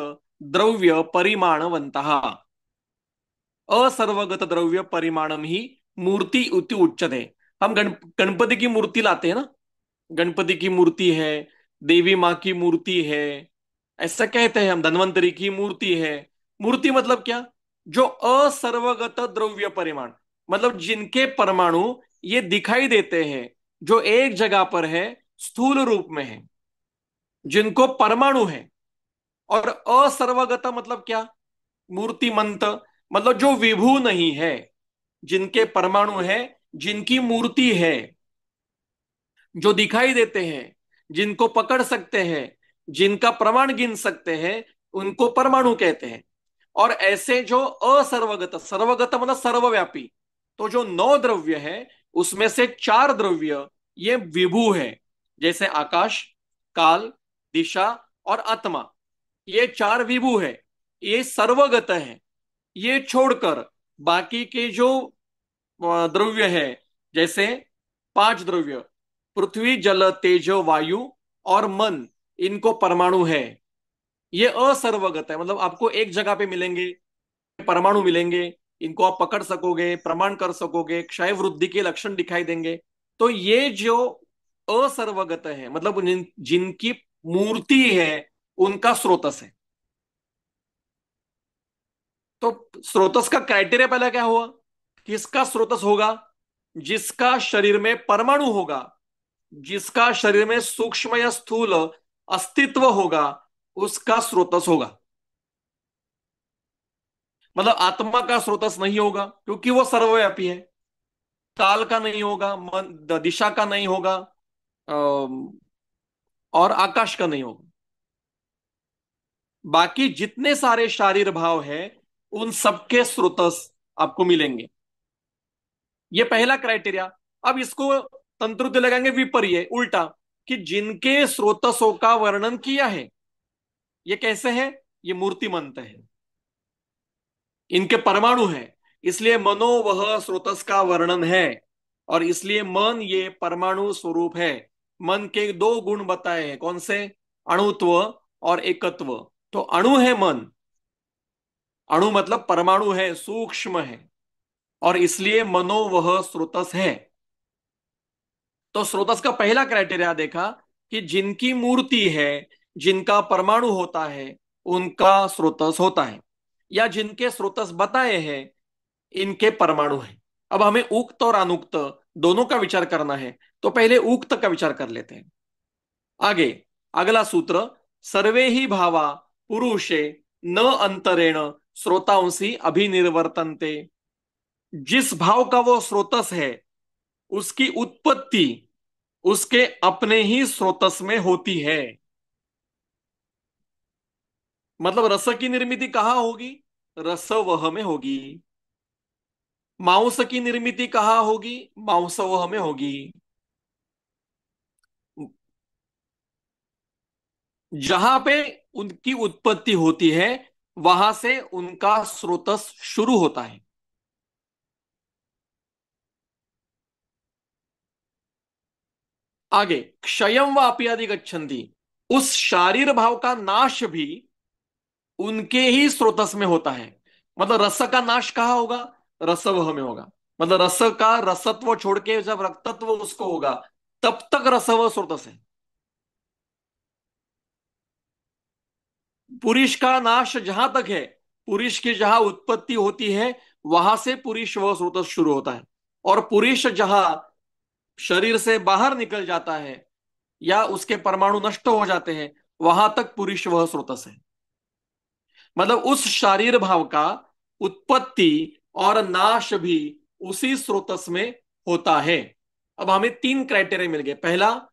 द्रव्य परिमाणवंतः। असर्वगत द्रव्य परिमाणम ही मूर्ति उति उच्चते। हम गणपति की मूर्ति लाते हैं ना, गणपति की मूर्ति है, देवी माँ की मूर्ति है, ऐसा कहते हैं हम, धन्वंतरी की मूर्ति है। मूर्ति मतलब क्या? जो असर्वगत द्रव्य परिमाण, मतलब जिनके परमाणु ये दिखाई देते हैं, जो एक जगह पर है, स्थूल रूप में है, जिनको परमाणु है। और असर्वगत मतलब क्या? मूर्तिमंत मतलब जो विभू नहीं है, जिनके परमाणु है, जिनकी मूर्ति है, जो दिखाई देते हैं, जिनको पकड़ सकते हैं, जिनका प्रमाण गिन सकते हैं, उनको परमाणु कहते हैं। और ऐसे जो असर्वगत, सर्वगत मतलब सर्वव्यापी, तो जो 9 द्रव्य है उसमें से 4 द्रव्य ये विभू है। जैसे आकाश, काल, दिशा और आत्मा, ये 4 विभू है, ये सर्वगत है। ये छोड़कर बाकी के जो द्रव्य है, जैसे 5 द्रव्य, पृथ्वी जल तेज वायु और मन, इनको परमाणु है। ये असर्वगत है, मतलब आपको एक जगह पे मिलेंगे, परमाणु मिलेंगे, इनको आप पकड़ सकोगे, प्रमाण कर सकोगे, क्षय वृद्धि के लक्षण दिखाई देंगे। तो ये जो असर्वगत है, मतलब जिनकी मूर्ति है, उनका स्रोतस है। तो स्रोतस का क्राइटेरिया पहला क्या हुआ? किसका स्रोतस होगा? जिसका शरीर में परमाणु होगा, जिसका शरीर में सूक्ष्म या स्थूल अस्तित्व होगा, उसका स्रोतस होगा। मतलब आत्मा का स्रोतस नहीं होगा, क्योंकि वो सर्वव्यापी है। काल का नहीं होगा, दिशा का नहीं होगा, और आकाश का नहीं होगा। बाकी जितने सारे शारीर भाव है, उन सबके स्रोतस आपको मिलेंगे। ये पहला क्राइटेरिया। अब इसको तंत्र लगाएंगे विपर्य, उल्टा, कि जिनके स्रोतसों का वर्णन किया है, ये कैसे है? ये मूर्तिमंत है, इनके परमाणु है, इसलिए मनो वह स्रोतस का वर्णन है। और इसलिए मन ये परमाणु स्वरूप है। मन के 2 गुण बताए हैं, कौन से? अणुत्व और एकत्व। तो अणु है मन, अणु मतलब परमाणु है, सूक्ष्म है, और इसलिए मनो वह स्रोतस है। तो स्रोतस का पहला क्राइटेरिया देखा कि जिनकी मूर्ति है, जिनका परमाणु होता है, उनका स्रोतस होता है, या जिनके स्रोतस बताए हैं, इनके परमाणु हैं। अब हमें उक्त और अनुक्त दोनों का विचार करना है, तो पहले उक्त का विचार कर लेते हैं। आगे अगला सूत्र, सर्वे ही भावा पुरुषे न अंतरेण श्रोतांसी अभिनिर्वर्तन्ते। जिस भाव का वो स्रोतस है, उसकी उत्पत्ति उसके अपने ही स्रोतस में होती है। मतलब रस की निर्मिति कहाँ होगी? रसवह में होगी। मांस की निर्मिति कहाँ होगी? मांसवह में होगी। जहां पे उनकी उत्पत्ति होती है वहां से उनका स्रोतस शुरू होता है। आगे, क्षयम व अपि गच्छन्ति, उस शारीर भाव का नाश भी उनके ही स्रोतस में होता है। मतलब रस का नाश कहाँ होगा? रसवह में होगा। मतलब रस का रसत्व छोड़ के जब रक्तत्व उसको होगा, तब तक रसवह स्रोतस है। पुरुष का नाश जहां तक है, पुरुष की जहां उत्पत्ति होती है वहां से पुरुष वह स्रोतस शुरू होता है। और पुरुष जहां शरीर से बाहर निकल जाता है या उसके परमाणु नष्ट हो जाते हैं, वहां तक पुरुष वह स्रोतस है। मतलब उस शारीर भाव का उत्पत्ति और नाश भी उसी स्रोतस में होता है। अब हमें तीन क्राइटेरिया मिल गए। पहला,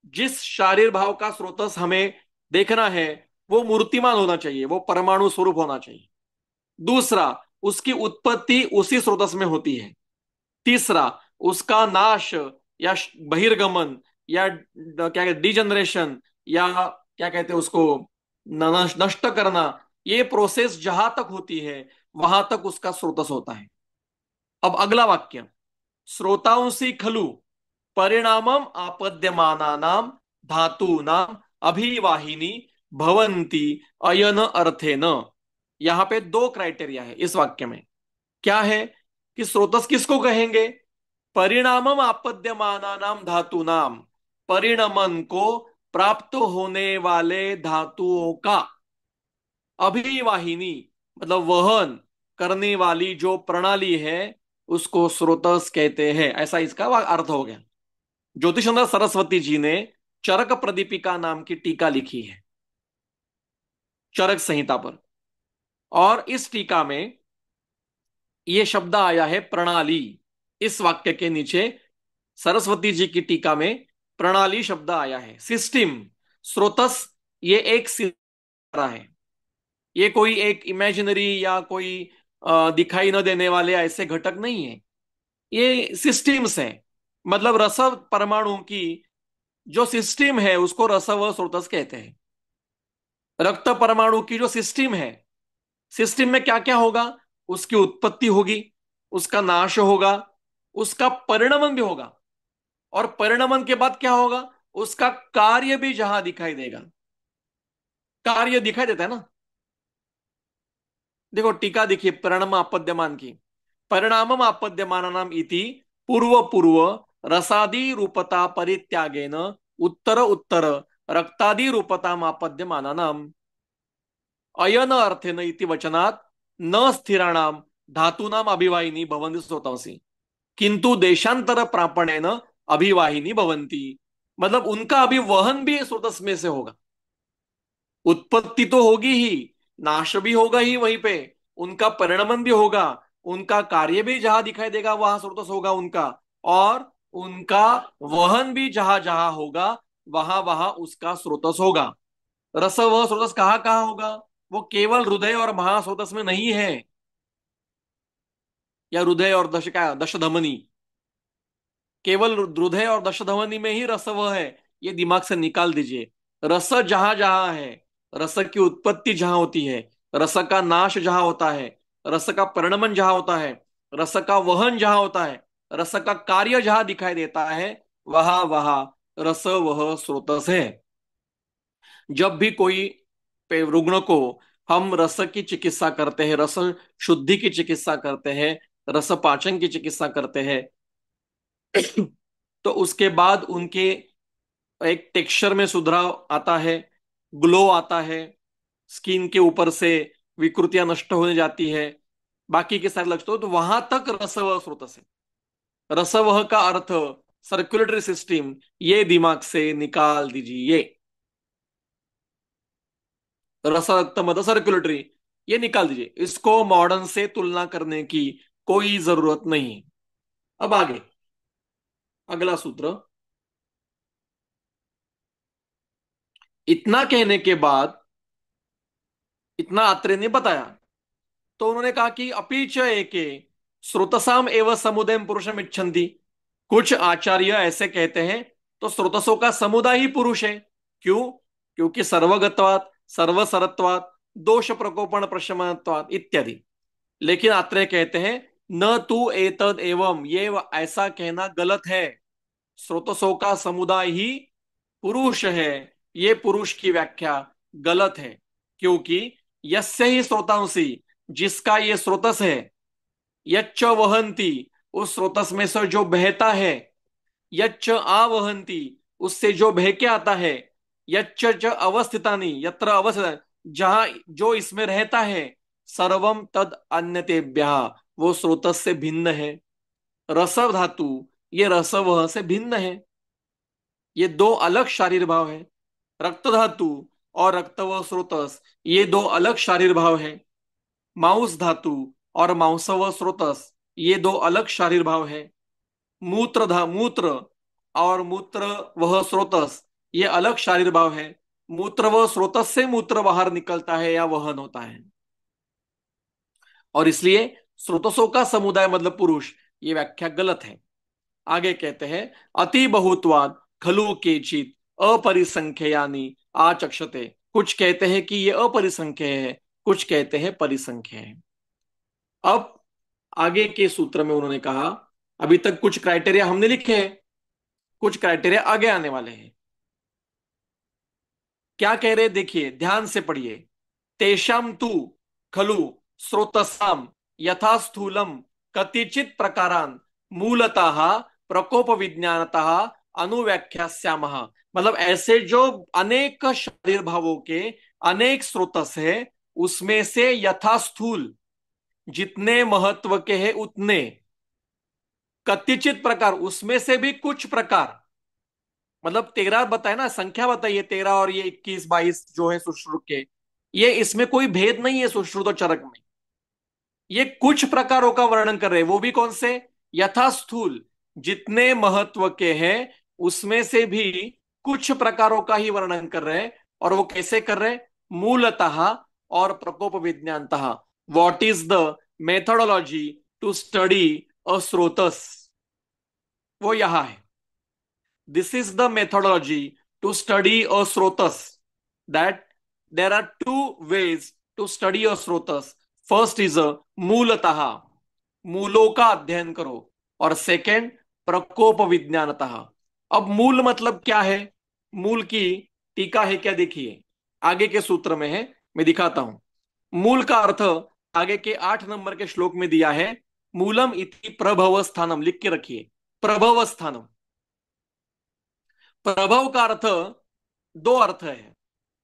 जिस शारीर भाव का स्रोतस हमें देखना है वो मूर्तिमान होना चाहिए, वो परमाणु स्वरूप होना चाहिए। दूसरा, उसकी उत्पत्ति उसी स्रोतस में होती है। तीसरा, उसका नाश या बहिर्गमन या क्या कहते डिजनरेशन या क्या कहते हैं उसको नष्ट करना, ये प्रोसेस जहां तक होती है वहां तक उसका स्रोतस होता है। अब अगला वाक्य, श्रोतांसी खलु परिणामम आपद्यमानानां धातूनाम अभिवाहिनी भवंती अयन अर्थेन। यहां पे दो क्राइटेरिया है इस वाक्य में। क्या है कि स्रोतस किसको कहेंगे? परिणामम आपद्यमानानाम धातूनाम, परिणमन को प्राप्त होने वाले धातुओं का अभिवाहिनी, मतलब वहन करने वाली जो प्रणाली है उसको स्रोतस कहते हैं। ऐसा इसका अर्थ हो गया। ज्योतिषचंद्र सरस्वती जी ने चरक प्रदीपिका नाम की टीका लिखी है चरक संहिता पर। और इस टीका में यह शब्द आया है प्रणाली। इस वाक्य के नीचे सरस्वती जी की टीका में प्रणाली शब्द आया है। सिस्टम, स्रोतस, ये एक सितारा है। ये कोई एक इमेजिनरी या कोई दिखाई न देने वाले ऐसे घटक नहीं है। ये सिस्टम्स है। मतलब रस परमाणु की जो सिस्टम है उसको रस व स्रोतस कहते हैं। रक्त परमाणु की जो सिस्टम है, सिस्टम में क्या क्या होगा? उसकी उत्पत्ति होगी, उसका नाश होगा, उसका परिणमन भी होगा। और परिणमन के बाद क्या होगा? उसका कार्य भी जहां दिखाई देगा। कार्य दिखाई देता है ना। देखो टीका देखिए परिणाम आपद्यमान की, परिणामम आपद्यमानानाम इति पूर्व पूर्व रसादि रूपता परित्यागेन उत्तर उत्तर रक्तादि रूपता आपद्यमानानाम अयन अर्थेन इति वचनात् न स्थिराणाम धातूनाम अभिवाहिनी भवन्ति स्रोतांसि किंतु देशांतर प्रापणेन अभिवाहिनी भवन्ति। मतलब उनका अभिवहन भी स्रोतस में से होगा। उत्पत्ति तो होगी ही, नाश भी होगा ही वहीं पे, उनका परिणमन भी होगा, उनका कार्य भी जहां दिखाई देगा वहां स्रोतस होगा उनका। और उनका वहन भी जहां जहां होगा वहां वहां उसका स्रोतस होगा। रस वह स्रोतस कहाँ कहाँ होगा? वो केवल हृदय और महास्रोतस में नहीं है, या हृदय और दश का दश धमनी, केवल हृदय और दश धमनी में ही रस वह है, ये दिमाग से निकाल दीजिए। रस जहां जहां है, रस की उत्पत्ति जहां होती है, रस का नाश जहां होता है, रस का परिणमन जहां होता है, रस का वहन जहां होता है, रस का कार्य जहां दिखाई देता है, वहां वहां रस वह स्रोतस है। जब भी कोई रुग्ण को हम रस की चिकित्सा करते हैं, रस शुद्धि की चिकित्सा करते हैं, रस पाचन की चिकित्सा करते हैं, तो उसके बाद उनके एक टेक्सचर में सुधार आता है, ग्लो आता है, स्किन के ऊपर से विकृतियां नष्ट होने जाती है, बाकी के सारे लक्षण, तो वहां तक रसवह स्रोत है। रसवह का अर्थ सर्कुलेटरी सिस्टम, ये दिमाग से निकाल दीजिए। रस रक्त मद सर्कुलेटरी, ये निकाल दीजिए, इसको मॉडर्न से तुलना करने की कोई जरूरत नहीं। अब आगे अगला सूत्र, इतना कहने के बाद, इतना आत्रेय ने बताया, तो उन्होंने कहा कि अपीच एके स्रोतसाम एवं समुदय पुरुषम इच्छन्ति। कुछ आचार्य ऐसे कहते हैं तो स्रोतसों का समुदाय ही पुरुष है। क्यों? क्योंकि सर्वगतवात, सर्वसरत्वात, दोष प्रकोपण प्रशमनत्वात इत्यादि। लेकिन आत्रेय कहते हैं न तू एतद एवं, ये ऐसा कहना गलत है। स्रोतसों का समुदाय ही पुरुष है, ये पुरुष की व्याख्या गलत है। क्योंकि यस्य ही स्रोतांसी, जिसका ये स्रोतस है, यच्च वहंती, उस स्रोतस में से जो बहता है, यच्च आवहंती, उससे जो बह के आता है, यच्च च अवस्थितानि, यत्र अवस्थित, जहां जो इसमें रहता है, सर्वम तद अन्यतेभ्यः, वो स्रोतस से भिन्न है। रसव धातु, ये रसवह से भिन्न है। ये दो अलग शारीर भाव है। रक्त धातु और रक्तव स्रोतस, ये दो अलग शारीर भाव है। मांस धातु और मांसव स्रोतस, ये दो अलग शारीर भाव है। मूत्र और मूत्र वह स्रोतस, ये अलग शारीर भाव है। मूत्र व स्रोतस से मूत्र बाहर निकलता है या वहन होता है। और इसलिए स्रोतसों का समुदाय मतलब पुरुष, ये व्याख्या गलत है। आगे कहते हैं अति बहुत्वाद खलु केचित अपरिसंख्यानि आचक्षते। कुछ कहते हैं कि ये अपरिसंख्य है, कुछ कहते हैं परिसंख्य है। अब आगे के सूत्र में उन्होंने कहा, अभी तक कुछ क्राइटेरिया हमने लिखे हैं, कुछ क्राइटेरिया आगे आने वाले हैं। क्या कह रहे देखिए, ध्यान से पढ़िए। तेषाम तु खलु स्रोतसाम यथा स्थूलम कतिचित प्रकारान मूलतः प्रकोप विज्ञानतः अनुव्याख्यास्यामः। मतलब ऐसे जो अनेक शरीर भावों के अनेक स्रोतस है, उसमें से यथा स्थूल, जितने महत्व के हैं उतने, कतिचित प्रकार, उसमें से भी कुछ प्रकार, मतलब 13 बताए ना, संख्या बताइए, 13 और ये 21 22 जो है सुश्रुत के, ये इसमें कोई भेद नहीं है सुश्रुत और चरक में। ये कुछ प्रकारों का वर्णन कर रहे हैं, वो भी कौन से? यथा स्थूल, जितने महत्व के हैं उसमें से भी कुछ प्रकारों का ही वर्णन कर रहे हैं। और वो कैसे कर रहे हैं? मूलतः और प्रकोप विज्ञानतः। What is the methodology to study a srotas, वो यहां है। This is the methodology to study a srotas. That there are two ways to study a srotas. First is a मूलतः, मूलों का अध्ययन करो, और सेकंड प्रकोप विज्ञानतः। अब मूल मतलब क्या है? मूल की टीका है क्या, देखिए आगे के सूत्र में है, मैं दिखाता हूं। मूल का अर्थ आगे के 8 नंबर के श्लोक में दिया है। मूलम इति प्रभव स्थानम, लिख के रखिए, प्रभव स्थानम। प्रभव का अर्थ, दो अर्थ है।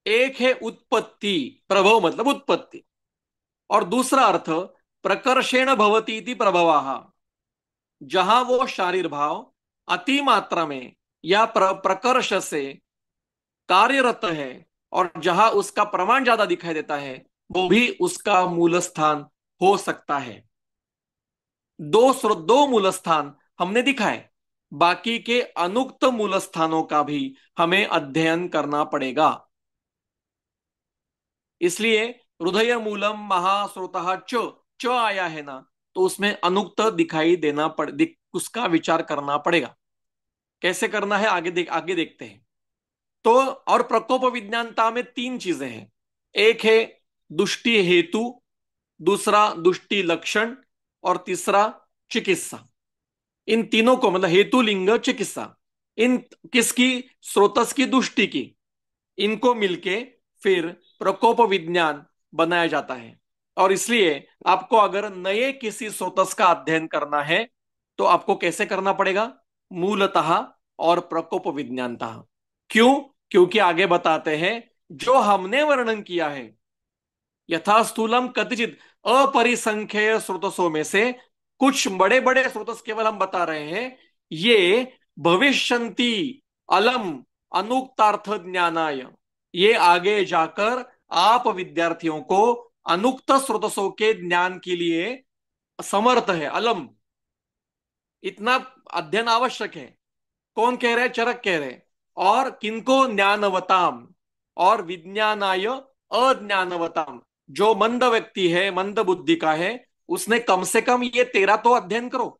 एक है उत्पत्ति, प्रभव मतलब उत्पत्ति, और दूसरा अर्थ प्रकर्षेण भवती इति प्रभवाः, जहां वो शारीर भाव अति मात्रा में या प्रकर्ष से कार्यरत है, और जहां उसका प्रमाण ज्यादा दिखाई देता है, वो भी उसका मूल स्थान हो सकता है। दो मूल स्थान हमने दिखाए, बाकी के अनुक्त मूल स्थानों का भी हमें अध्ययन करना पड़ेगा। इसलिए हृदय मूलम महास्रोतः च, च आया है ना, तो उसमें अनुक्त दिखाई देना उसका विचार करना पड़ेगा। कैसे करना है आगे देखते हैं। तो और प्रकोप विज्ञानता में तीन चीजें हैं। एक है दुष्टि हेतु, दूसरा दुष्टि लक्षण, और तीसरा चिकित्सा। इन तीनों को मतलब हेतु, लिंग, चिकित्सा, इन किसकी? स्रोतस की, दुष्टि की। इनको मिलके फिर प्रकोप विज्ञान बनाया जाता है। और इसलिए आपको अगर नए किसी स्रोतस का अध्ययन करना है तो आपको कैसे करना पड़ेगा? मूलतः और प्रकोप विज्ञानतः। क्यों? क्योंकि आगे बताते हैं जो हमने वर्णन किया है, यथा स्थूलम कतिचित अपरिसंख्य स्रोतसों में से कुछ बड़े बड़े स्रोतस केवल हम बता रहे हैं, ये भविष्यंति अलम अनुक्तार्थ ज्ञानाय, ये आगे जाकर आप विद्यार्थियों को अनुक्त स्रोतसों के ज्ञान के लिए समर्थ है। अलम, इतना अध्ययन आवश्यक है। कौन कह रहे हैं? चरक कह रहे हैं। और किनको? ज्ञानवताम, और विज्ञानाय अज्ञानवताम, जो मंद व्यक्ति है, मंद बुद्धि का है, उसने कम से कम ये 13 तो अध्ययन करो।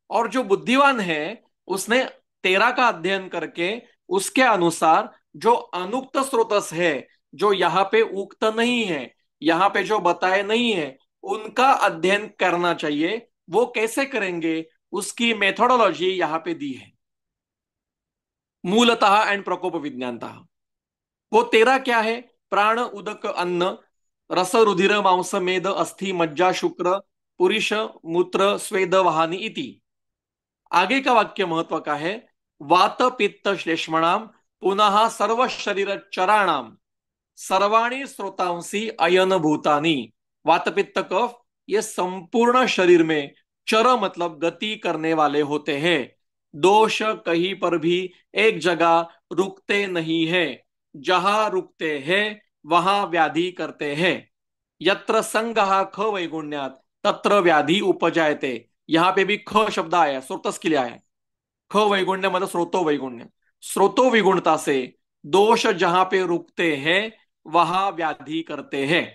और जो बुद्धिमान है उसने 13 का अध्ययन करके उसके अनुसार जो अनुक्त स्रोतस है, जो यहाँ पे उक्त नहीं है, यहाँ पे जो बताए नहीं है, उनका अध्ययन करना चाहिए। वो कैसे करेंगे, उसकी मेथोडोलॉजी यहाँ पे दी है, मूलतः एंड प्रकोप विज्ञानतः। वो 13 क्या है? प्राण, उदक, अन्न, रस, रुधिर, मांस, मेद, अस्थि, मज्जा, शुक्र, पुरुष, मूत्र, स्वेद, वाहनी इति। आगे का वाक्य महत्व का है। वात पित्त श्लेष्मणाम पुनः सर्व शरीर चराणाम सर्वाणी स्रोतांसी अयन भूतानी। वात पित्त कफ ये संपूर्ण शरीर में चर मतलब गति करने वाले होते हैं। दोष कहीं पर भी एक जगह रुकते नहीं है। जहां रुकते हैं वहां व्याधि करते हैं। यत्र संगः ख वैगुण्यात तत्र व्याधि उपजायते। यहाँ पे भी ख शब्द आया, स्रोतस के लिए आया। ख वैगुण्य मतलब स्रोतो वैगुण्य, स्रोतो विगुणता से दोष जहां पे रुकते हैं वहां व्याधि करते हैं।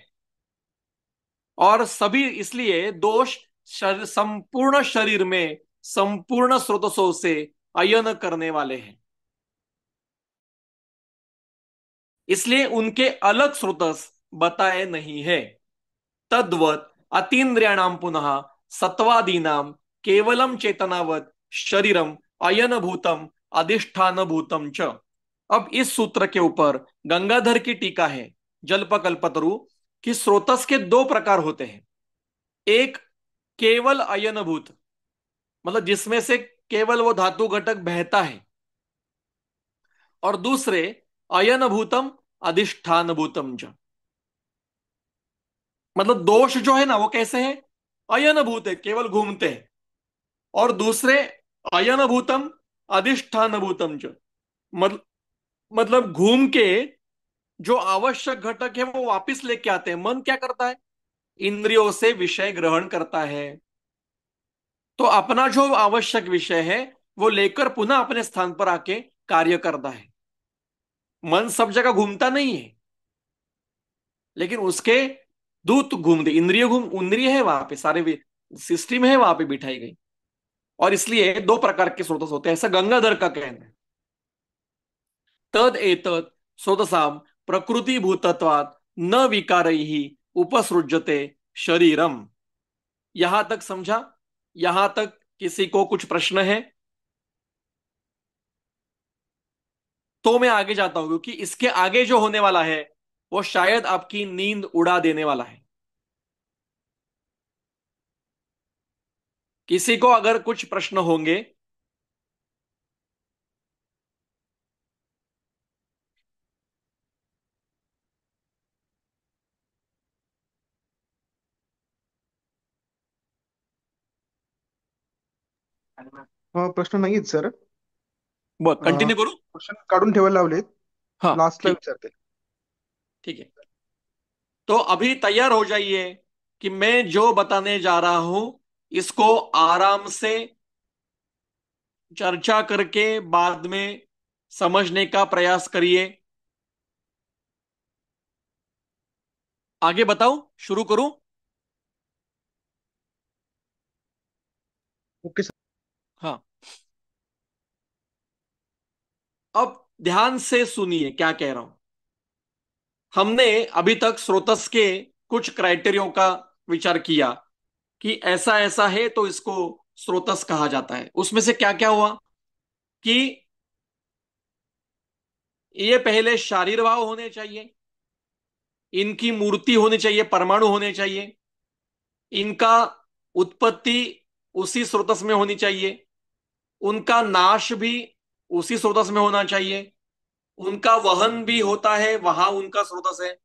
और सभी इसलिए दोष संपूर्ण शरीर में संपूर्ण स्रोतसों से अयन करने वाले हैं, इसलिए उनके अलग स्रोतस बताए नहीं है। तद्वत अतीन्द्रियाणाम पुनः सत्वादीनाम केवलम चेतनावत शरीरम अयन भूतम अधिष्ठान भूतम च। अब इस सूत्र के ऊपर गंगाधर की टीका है जल्पकल्पतरु कि स्रोतस के दो प्रकार होते हैं। एक केवल अयनभूत, मतलब जिसमें से केवल वो धातु घटक बहता है। और दूसरे अयनभूतम अधिष्ठान भूतम च, मतलब दोष जो है ना वो कैसे है? अयनभूत है, केवल घूमते हैं। और दूसरे अयनभूतम अधिष्ठान भूतम च, मतलब घूम के जो आवश्यक घटक है वो वापस लेके आते हैं। मन क्या करता है? इंद्रियों से विषय ग्रहण करता है, तो अपना जो आवश्यक विषय है वो लेकर पुनः अपने स्थान पर आके कार्य करता है। मन सब जगह घूमता नहीं है, लेकिन उसके दूत घूमते, इंद्रिय है वहां पे, सारे सिस्टम है वहां पे बिठाई गई। और इसलिए दो प्रकार के स्रोत होते हैं, ऐसा गंगाधर का कहना है। तद एतत् स्रोतसाम प्रकृति भूतत्वात् न विकारैहि उपसृज्यते शरीरम। यहां तक समझा? यहां तक किसी को कुछ प्रश्न है तो मैं आगे जाता हूं, क्योंकि इसके आगे जो होने वाला है वो शायद आपकी नींद उड़ा देने वाला है। किसी को अगर कुछ प्रश्न होंगे? प्रश्न नाहीत सर. बोल, कंटिन्यू करू? क्वेश्चन काढून ठेवायला लावलेत. हाँ लास्टला ठीक, विचारते. ठीक है। तो अभी तैयार हो जाइए कि मैं जो बताने जा रहा हूं इसको आराम से चर्चा करके बाद में समझने का प्रयास करिए। आगे बताओ, शुरू करूं? Okay sir. हाँ, अब ध्यान से सुनिए क्या कह रहा हूं। हमने अभी तक स्रोतस के कुछ क्राइटेरियो का विचार किया कि ऐसा ऐसा है तो इसको स्रोतस कहा जाता है। उसमें से क्या क्या हुआ कि ये पहले शारीर भाव होने चाहिए, इनकी मूर्ति होनी चाहिए, परमाणु होने चाहिए, इनका उत्पत्ति उसी स्रोतस में होनी चाहिए, उनका नाश भी उसी स्रोतस में होना चाहिए, उनका वहन भी होता है वहां उनका स्रोतस है,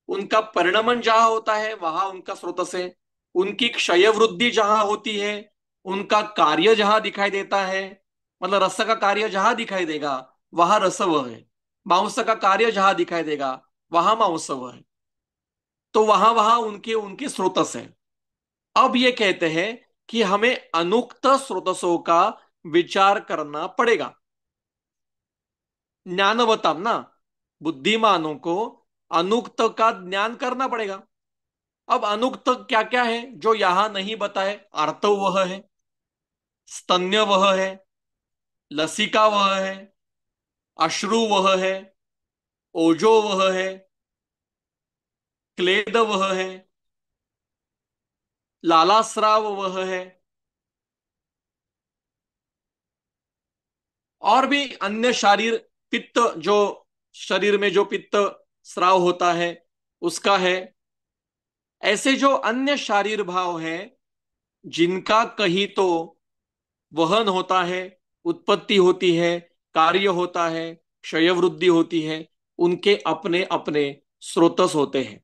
उनका परिणमन जहां होता है वहां उनका स्रोतस है, उनकी क्षय वृद्धि जहां होती है, उनका कार्य जहां दिखाई देता है, मतलब रस का कार्य जहां दिखाई देगा वहां रसव है, मांस का कार्य जहां दिखाई देगा वहां मांसव है। तो वहां वहां उनके उनके स्रोतस है। अब ये कहते हैं कि हमें अनुक्त स्रोतसों का विचार करना पड़ेगा। ज्ञानवतम ना, बुद्धिमानों को अनुक्त का ज्ञान करना पड़ेगा। अब अनुक्त क्या क्या है जो यहां नहीं बताए? आर्तव वह है, स्तन्य वह है, लसिका वह है, अश्रु वह है, ओजो वह है, क्लेद वह है, लालास्राव वह है, और भी अन्य शारीर पित्त, जो शरीर में जो पित्त स्राव होता है उसका है। ऐसे जो अन्य शारीर भाव है जिनका कहीं तो वहन होता है, उत्पत्ति होती है, कार्य होता है, क्षय वृद्धि होती है, उनके अपने अपने स्रोतस होते हैं।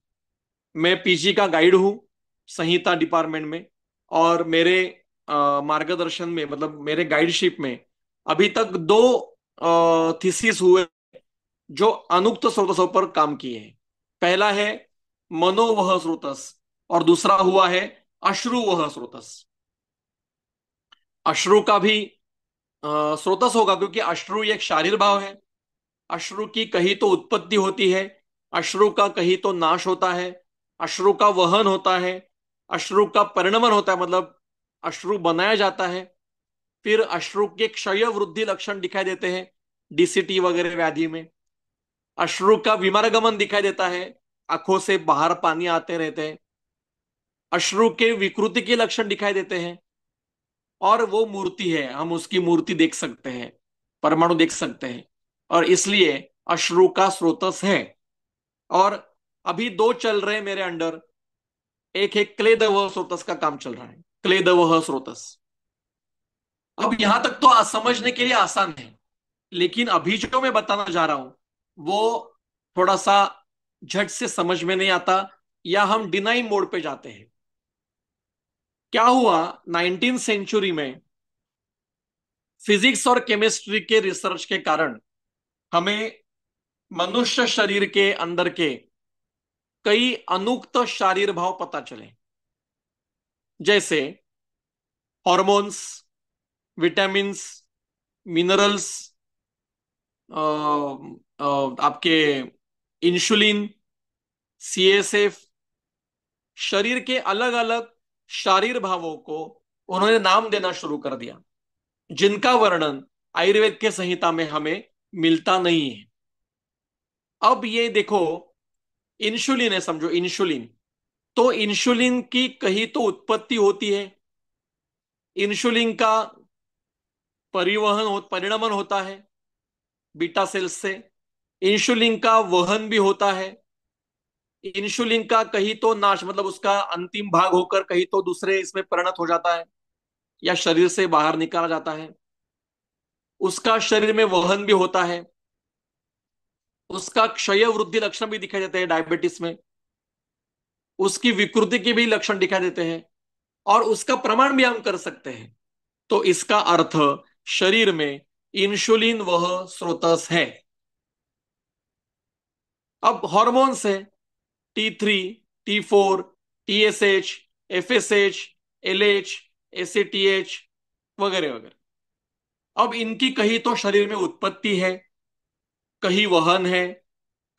मैं पीजी का गाइड हूँ संहिता डिपार्टमेंट में, और मेरे मार्गदर्शन में, मतलब मेरे गाइडशिप में अभी तक दो थीसिस हुए जो अनुक्त स्रोतसों पर काम किए हैं। पहला है मनोवह स्रोतस, और दूसरा हुआ है अश्रुवह स्रोतस। अश्रु का भी स्रोतस होगा, क्योंकि अश्रु एक शारीर भाव है। अश्रु की कहीं तो उत्पत्ति होती है, अश्रु का कहीं तो नाश होता है, अश्रु का वहन होता है, अश्रु का परिणमन होता है, मतलब अश्रु बनाया जाता है। फिर अश्रु के क्षय वृद्धि लक्षण दिखाई देते हैं डीसीटी वगैरह व्याधि में। अश्रु का विमार्गमन दिखाई देता है, आंखों से बाहर पानी आते रहते हैं। अश्रु के विकृति के लक्षण दिखाई देते हैं, और वो मूर्ति है, हम उसकी मूर्ति देख सकते हैं, परमाणु देख सकते हैं, और इसलिए अश्रु का स्रोतस है। और अभी दो चल रहे हैं मेरे अंडर। एक है क्लेदवह स्रोतस का काम चल रहा है, क्लेदवह स्रोतस। अब यहां तक तो समझने के लिए आसान है, लेकिन अभी जो मैं बताना जा रहा हूं वो थोड़ा सा झट से समझ में नहीं आता, या हम डिनाई मोड पे जाते हैं। क्या हुआ, 19th सेंचुरी में फिजिक्स और केमिस्ट्री के रिसर्च के कारण हमें मनुष्य शरीर के अंदर के कई अनुक्त शारीर भाव पता चले, जैसे हॉर्मोन्स, विटामिन्स, मिनरल्स, आपके इंसुलिन, सीएसएफ। शरीर के अलग अलग शारीर भावों को उन्होंने नाम देना शुरू कर दिया, जिनका वर्णन आयुर्वेद के संहिता में हमें मिलता नहीं है। अब ये देखो, इंसुलिन है, समझो इंसुलिन। तो इंसुलिन की कहीं तो उत्पत्ति होती है, इंसुलिन का परिणमन होता है बीटा सेल्स से, इंसुलिन का वहन भी होता है, इंसुलिन का कहीं तो नाश, मतलब उसका अंतिम भाग होकर कहीं तो दूसरे इसमें परिणत हो जाता है, या शरीर से बाहर निकाला जाता है। उसका शरीर में वहन भी होता है, उसका क्षय वृद्धि लक्षण भी दिखाई देते हैं डायबिटीज में, उसकी विकृति के भी लक्षण दिखाई देते हैं, और उसका प्रमाण भी हम कर सकते हैं। तो इसका अर्थ शरीर में इंसुलिन वह स्रोतस है। अब हॉर्मोन्स है, T3, T4, TSH, FSH, LH, ACTH वगैरह वगैरह। अब इनकी कहीं तो शरीर में उत्पत्ति है, कहीं वहन है,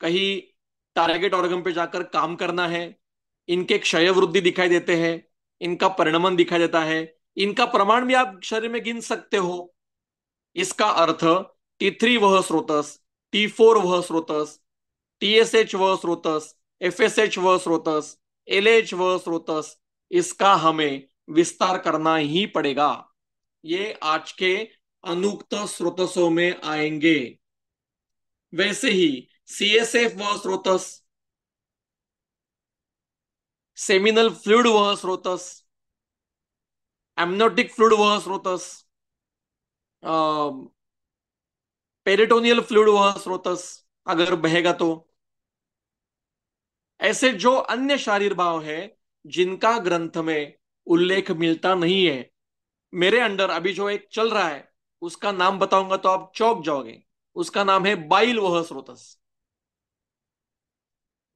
कहीं टारगेट ऑर्गन पे जाकर काम करना है। इनके क्षय वृद्धि दिखाई देते हैं, इनका परिणमन दिखाई देता है, इनका प्रमाण भी आप शरीर में गिन सकते हो। इसका अर्थ T3 वह स्रोतस, T4 वह स्रोतस, TSH वह स्रोतस, FSH वह स्रोतस, LH वह स्रोतस, इसका हमें विस्तार करना ही पड़ेगा। ये आज के अनुक्त स्रोतसों में आएंगे। वैसे ही CSF वह स्रोतस, सेमिनल फ्लूइड वह स्रोतस, एमनोटिक फ्लूइड वह स्रोतस, पेरिटोनियल फ्लूइड वह स्रोतस अगर बहेगा तो। ऐसे जो अन्य शारीर भाव है जिनका ग्रंथ में उल्लेख मिलता नहीं है, मेरे अंडर अभी जो एक चल रहा है उसका नाम बताऊंगा तो आप चौंक जाओगे। उसका नाम है बाइल वह स्रोतस।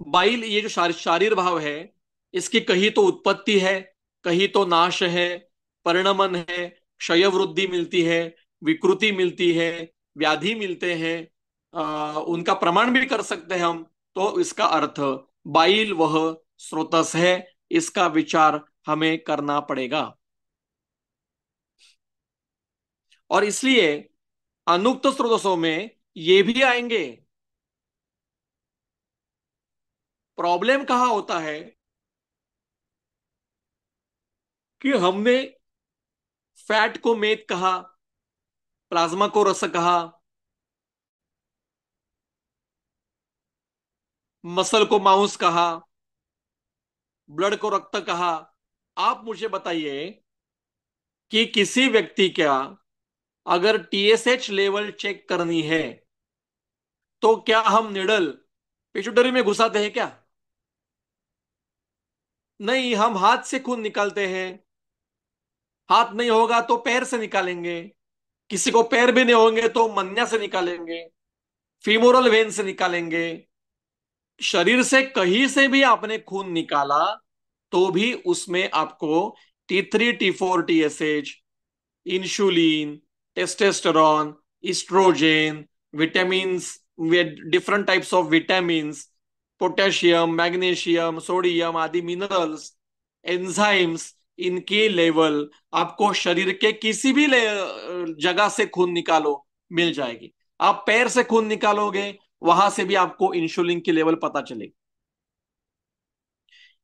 बाइल, ये जो शारीर भाव है, इसकी कहीं तो उत्पत्ति है, कहीं तो नाश है, परिणमन है, क्षय वृद्धि मिलती है, विकृति मिलती है, व्याधि मिलते हैं। उनका प्रमाण भी कर सकते हैं हम। तो इसका अर्थ बाइल वह स्रोतस है, इसका विचार हमें करना पड़ेगा। और इसलिए अनुक्त स्रोतसों में ये भी आएंगे। प्रॉब्लम कहाँ होता है कि हमने फैट को मेद कहा, प्लाज्मा को रस कहा, मसल को मांस कहा, ब्लड को रक्त कहा। आप मुझे बताइए कि किसी व्यक्ति का अगर टीएसएच लेवल चेक करनी है तो क्या हम निडल पिट्यूटरी में घुसाते हैं क्या? नहीं, हम हाथ से खून निकालते हैं। हाथ नहीं होगा तो पैर से निकालेंगे। किसी को पैर भी नहीं होंगे तो मन्या से निकालेंगे, फीमोरल वेन से निकालेंगे। शरीर से कहीं से भी आपने खून निकाला तो भी उसमें आपको T3 T4 TSH, insulin, testosterone, oestrogen, vitamin, different types of vitamin, potassium, magnesium, sodium आदि मिनरल्स, एंजाइम्स, इनके लेवल आपको शरीर के किसी भी जगह से खून निकालो मिल जाएगी। आप पैर से खून निकालोगे, वहां से भी आपको इंसुलिन की लेवल पता चलेगी।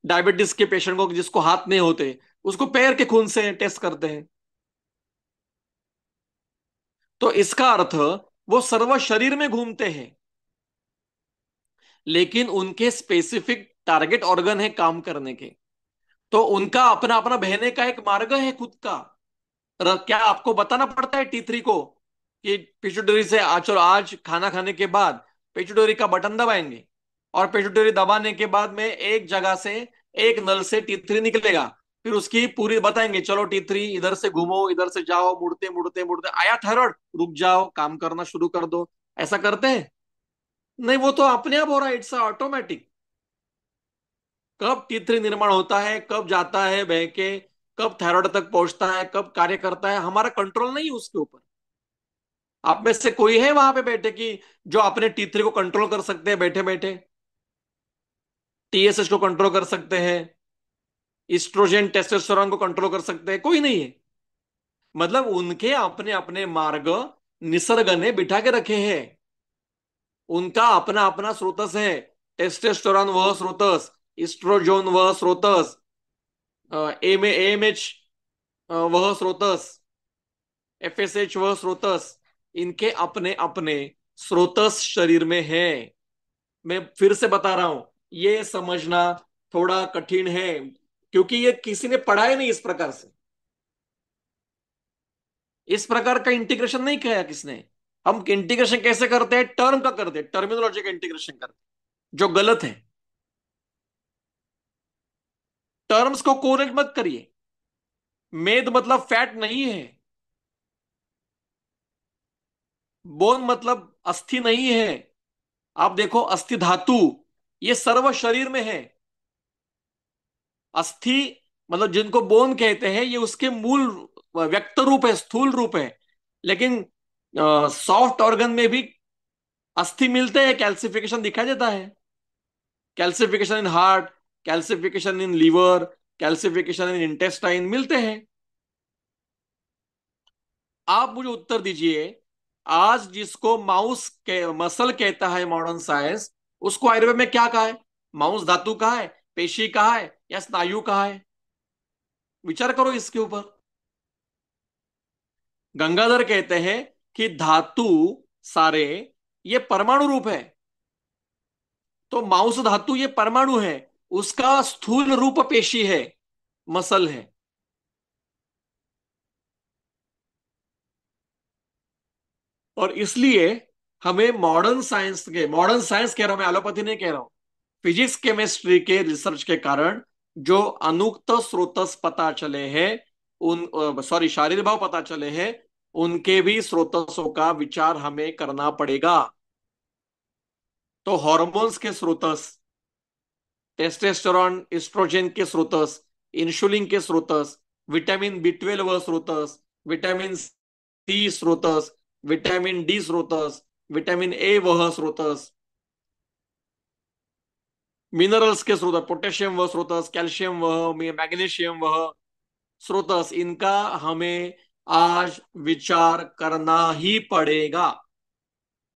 डायबिटीज के पेशेंट को जिसको हाथ नहीं होते, उसको पैर के खून से टेस्ट करते हैं। तो इसका अर्थ वो सर्व शरीर में घूमते हैं, लेकिन उनके स्पेसिफिक टारगेट ऑर्गन है काम करने के। तो उनका अपना अपना बहने का एक मार्ग है खुद का। क्या आपको बताना पड़ता है T3 को कि पिट्यूटरी से चलो आज खाना खाने के बाद पिट्यूटरी का बटन दबाएंगे, और पिट्यूटरी दबाने के बाद में एक जगह से, एक नल से T3 निकलेगा। फिर उसकी पूरी बताएंगे, चलो T3 इधर से घूमो, इधर से जाओ, मुड़ते मुड़ते मुड़ते आया थायराइड, रुक जाओ, काम करना शुरू कर दो। ऐसा करते हैं? नहीं, वो तो अपने आप हो रहा है, इट्स ऑटोमेटिक। कब T3 निर्माण होता है, कब जाता है बह के, कब थायराइड तक पहुंचता है, कब कार्य करता है, हमारा कंट्रोल नहीं है उसके ऊपर। आप में से कोई है वहां पे बैठे कि जो अपने T3 को कंट्रोल कर सकते हैं बैठे बैठे? TSH को कंट्रोल कर सकते हैं, इस्ट्रोजेन टेस्टोस्टेरोन को कंट्रोल कर सकते हैं? कोई नहीं है। मतलब उनके अपने अपने मार्ग निसर्ग ने बिठा के रखे हैं। उनका अपना अपना स्रोतस है। टेस्टोस्टेरोन वह स्रोतस, इस्ट्रोजोन वह स्रोतस, AMH वह स्रोतस, FSH वह स्रोतस। इनके अपने अपने स्रोतस शरीर में है। मैं फिर से बता रहा हूं, ये समझना थोड़ा कठिन है, क्योंकि ये किसी ने पढ़ा ही नहीं इस प्रकार से। इस प्रकार का इंटीग्रेशन नहीं किया किसने। हम इंटीग्रेशन कैसे करते हैं? टर्म का करते हैं, टर्मिनोलॉजी का इंटीग्रेशन करते हैं, जो गलत है। टर्म्स को कोरेट मत करिए। मेद मतलब फैट नहीं है। बोन मतलब अस्थि नहीं है। आप देखो, अस्थि धातु ये सर्व शरीर में है। अस्थि मतलब जिनको बोन कहते हैं, ये उसके मूल व्यक्त रूप है, स्थूल रूप है। लेकिन सॉफ्ट ऑर्गन में भी अस्थि मिलते हैं, कैल्सिफिकेशन दिखाई देता है। Calcification in heart, calcification in liver, calcification in intestine मिलते हैं। आप मुझे उत्तर दीजिए, आज जिसको माउस के मसल कहता है मॉडर्न साइंस, उसको आयुर्वेद में क्या कहा है? माउस धातु कहा है, पेशी कहा है, या स्नायु कहा है? विचार करो इसके ऊपर। गंगाधर कहते हैं कि धातु सारे ये परमाणु रूप है। तो मांस धातु ये परमाणु है, उसका स्थूल रूप पेशी है, मसल है। और इसलिए हमें मॉडर्न साइंस कह रहा हूं मैं, एलोपैथी नहीं कह रहा हूं, फिजिक्स केमिस्ट्री के रिसर्च के कारण जो अनुक्त स्रोतस पता चले हैं, उन सॉरी शारीर भाव पता चले हैं, उनके भी स्रोतसों का विचार हमें करना पड़ेगा। तो हॉर्मोन्स के स्रोतस, टेस्टोस्टेरोन इस्ट्रोजेन के स्रोतस, इंसुलिन के स्रोतस, विटामिन B12 स्रोतस, विटामिन C स्रोतस, विटामिन D स्रोतस, विटामिन ए वह स्रोतस, मिनरल्स के स्रोत, पोटेशियम वह स्रोतस, कैल्शियम वह, मैग्नीशियम वह स्रोतस, इनका हमें आज विचार करना ही पड़ेगा।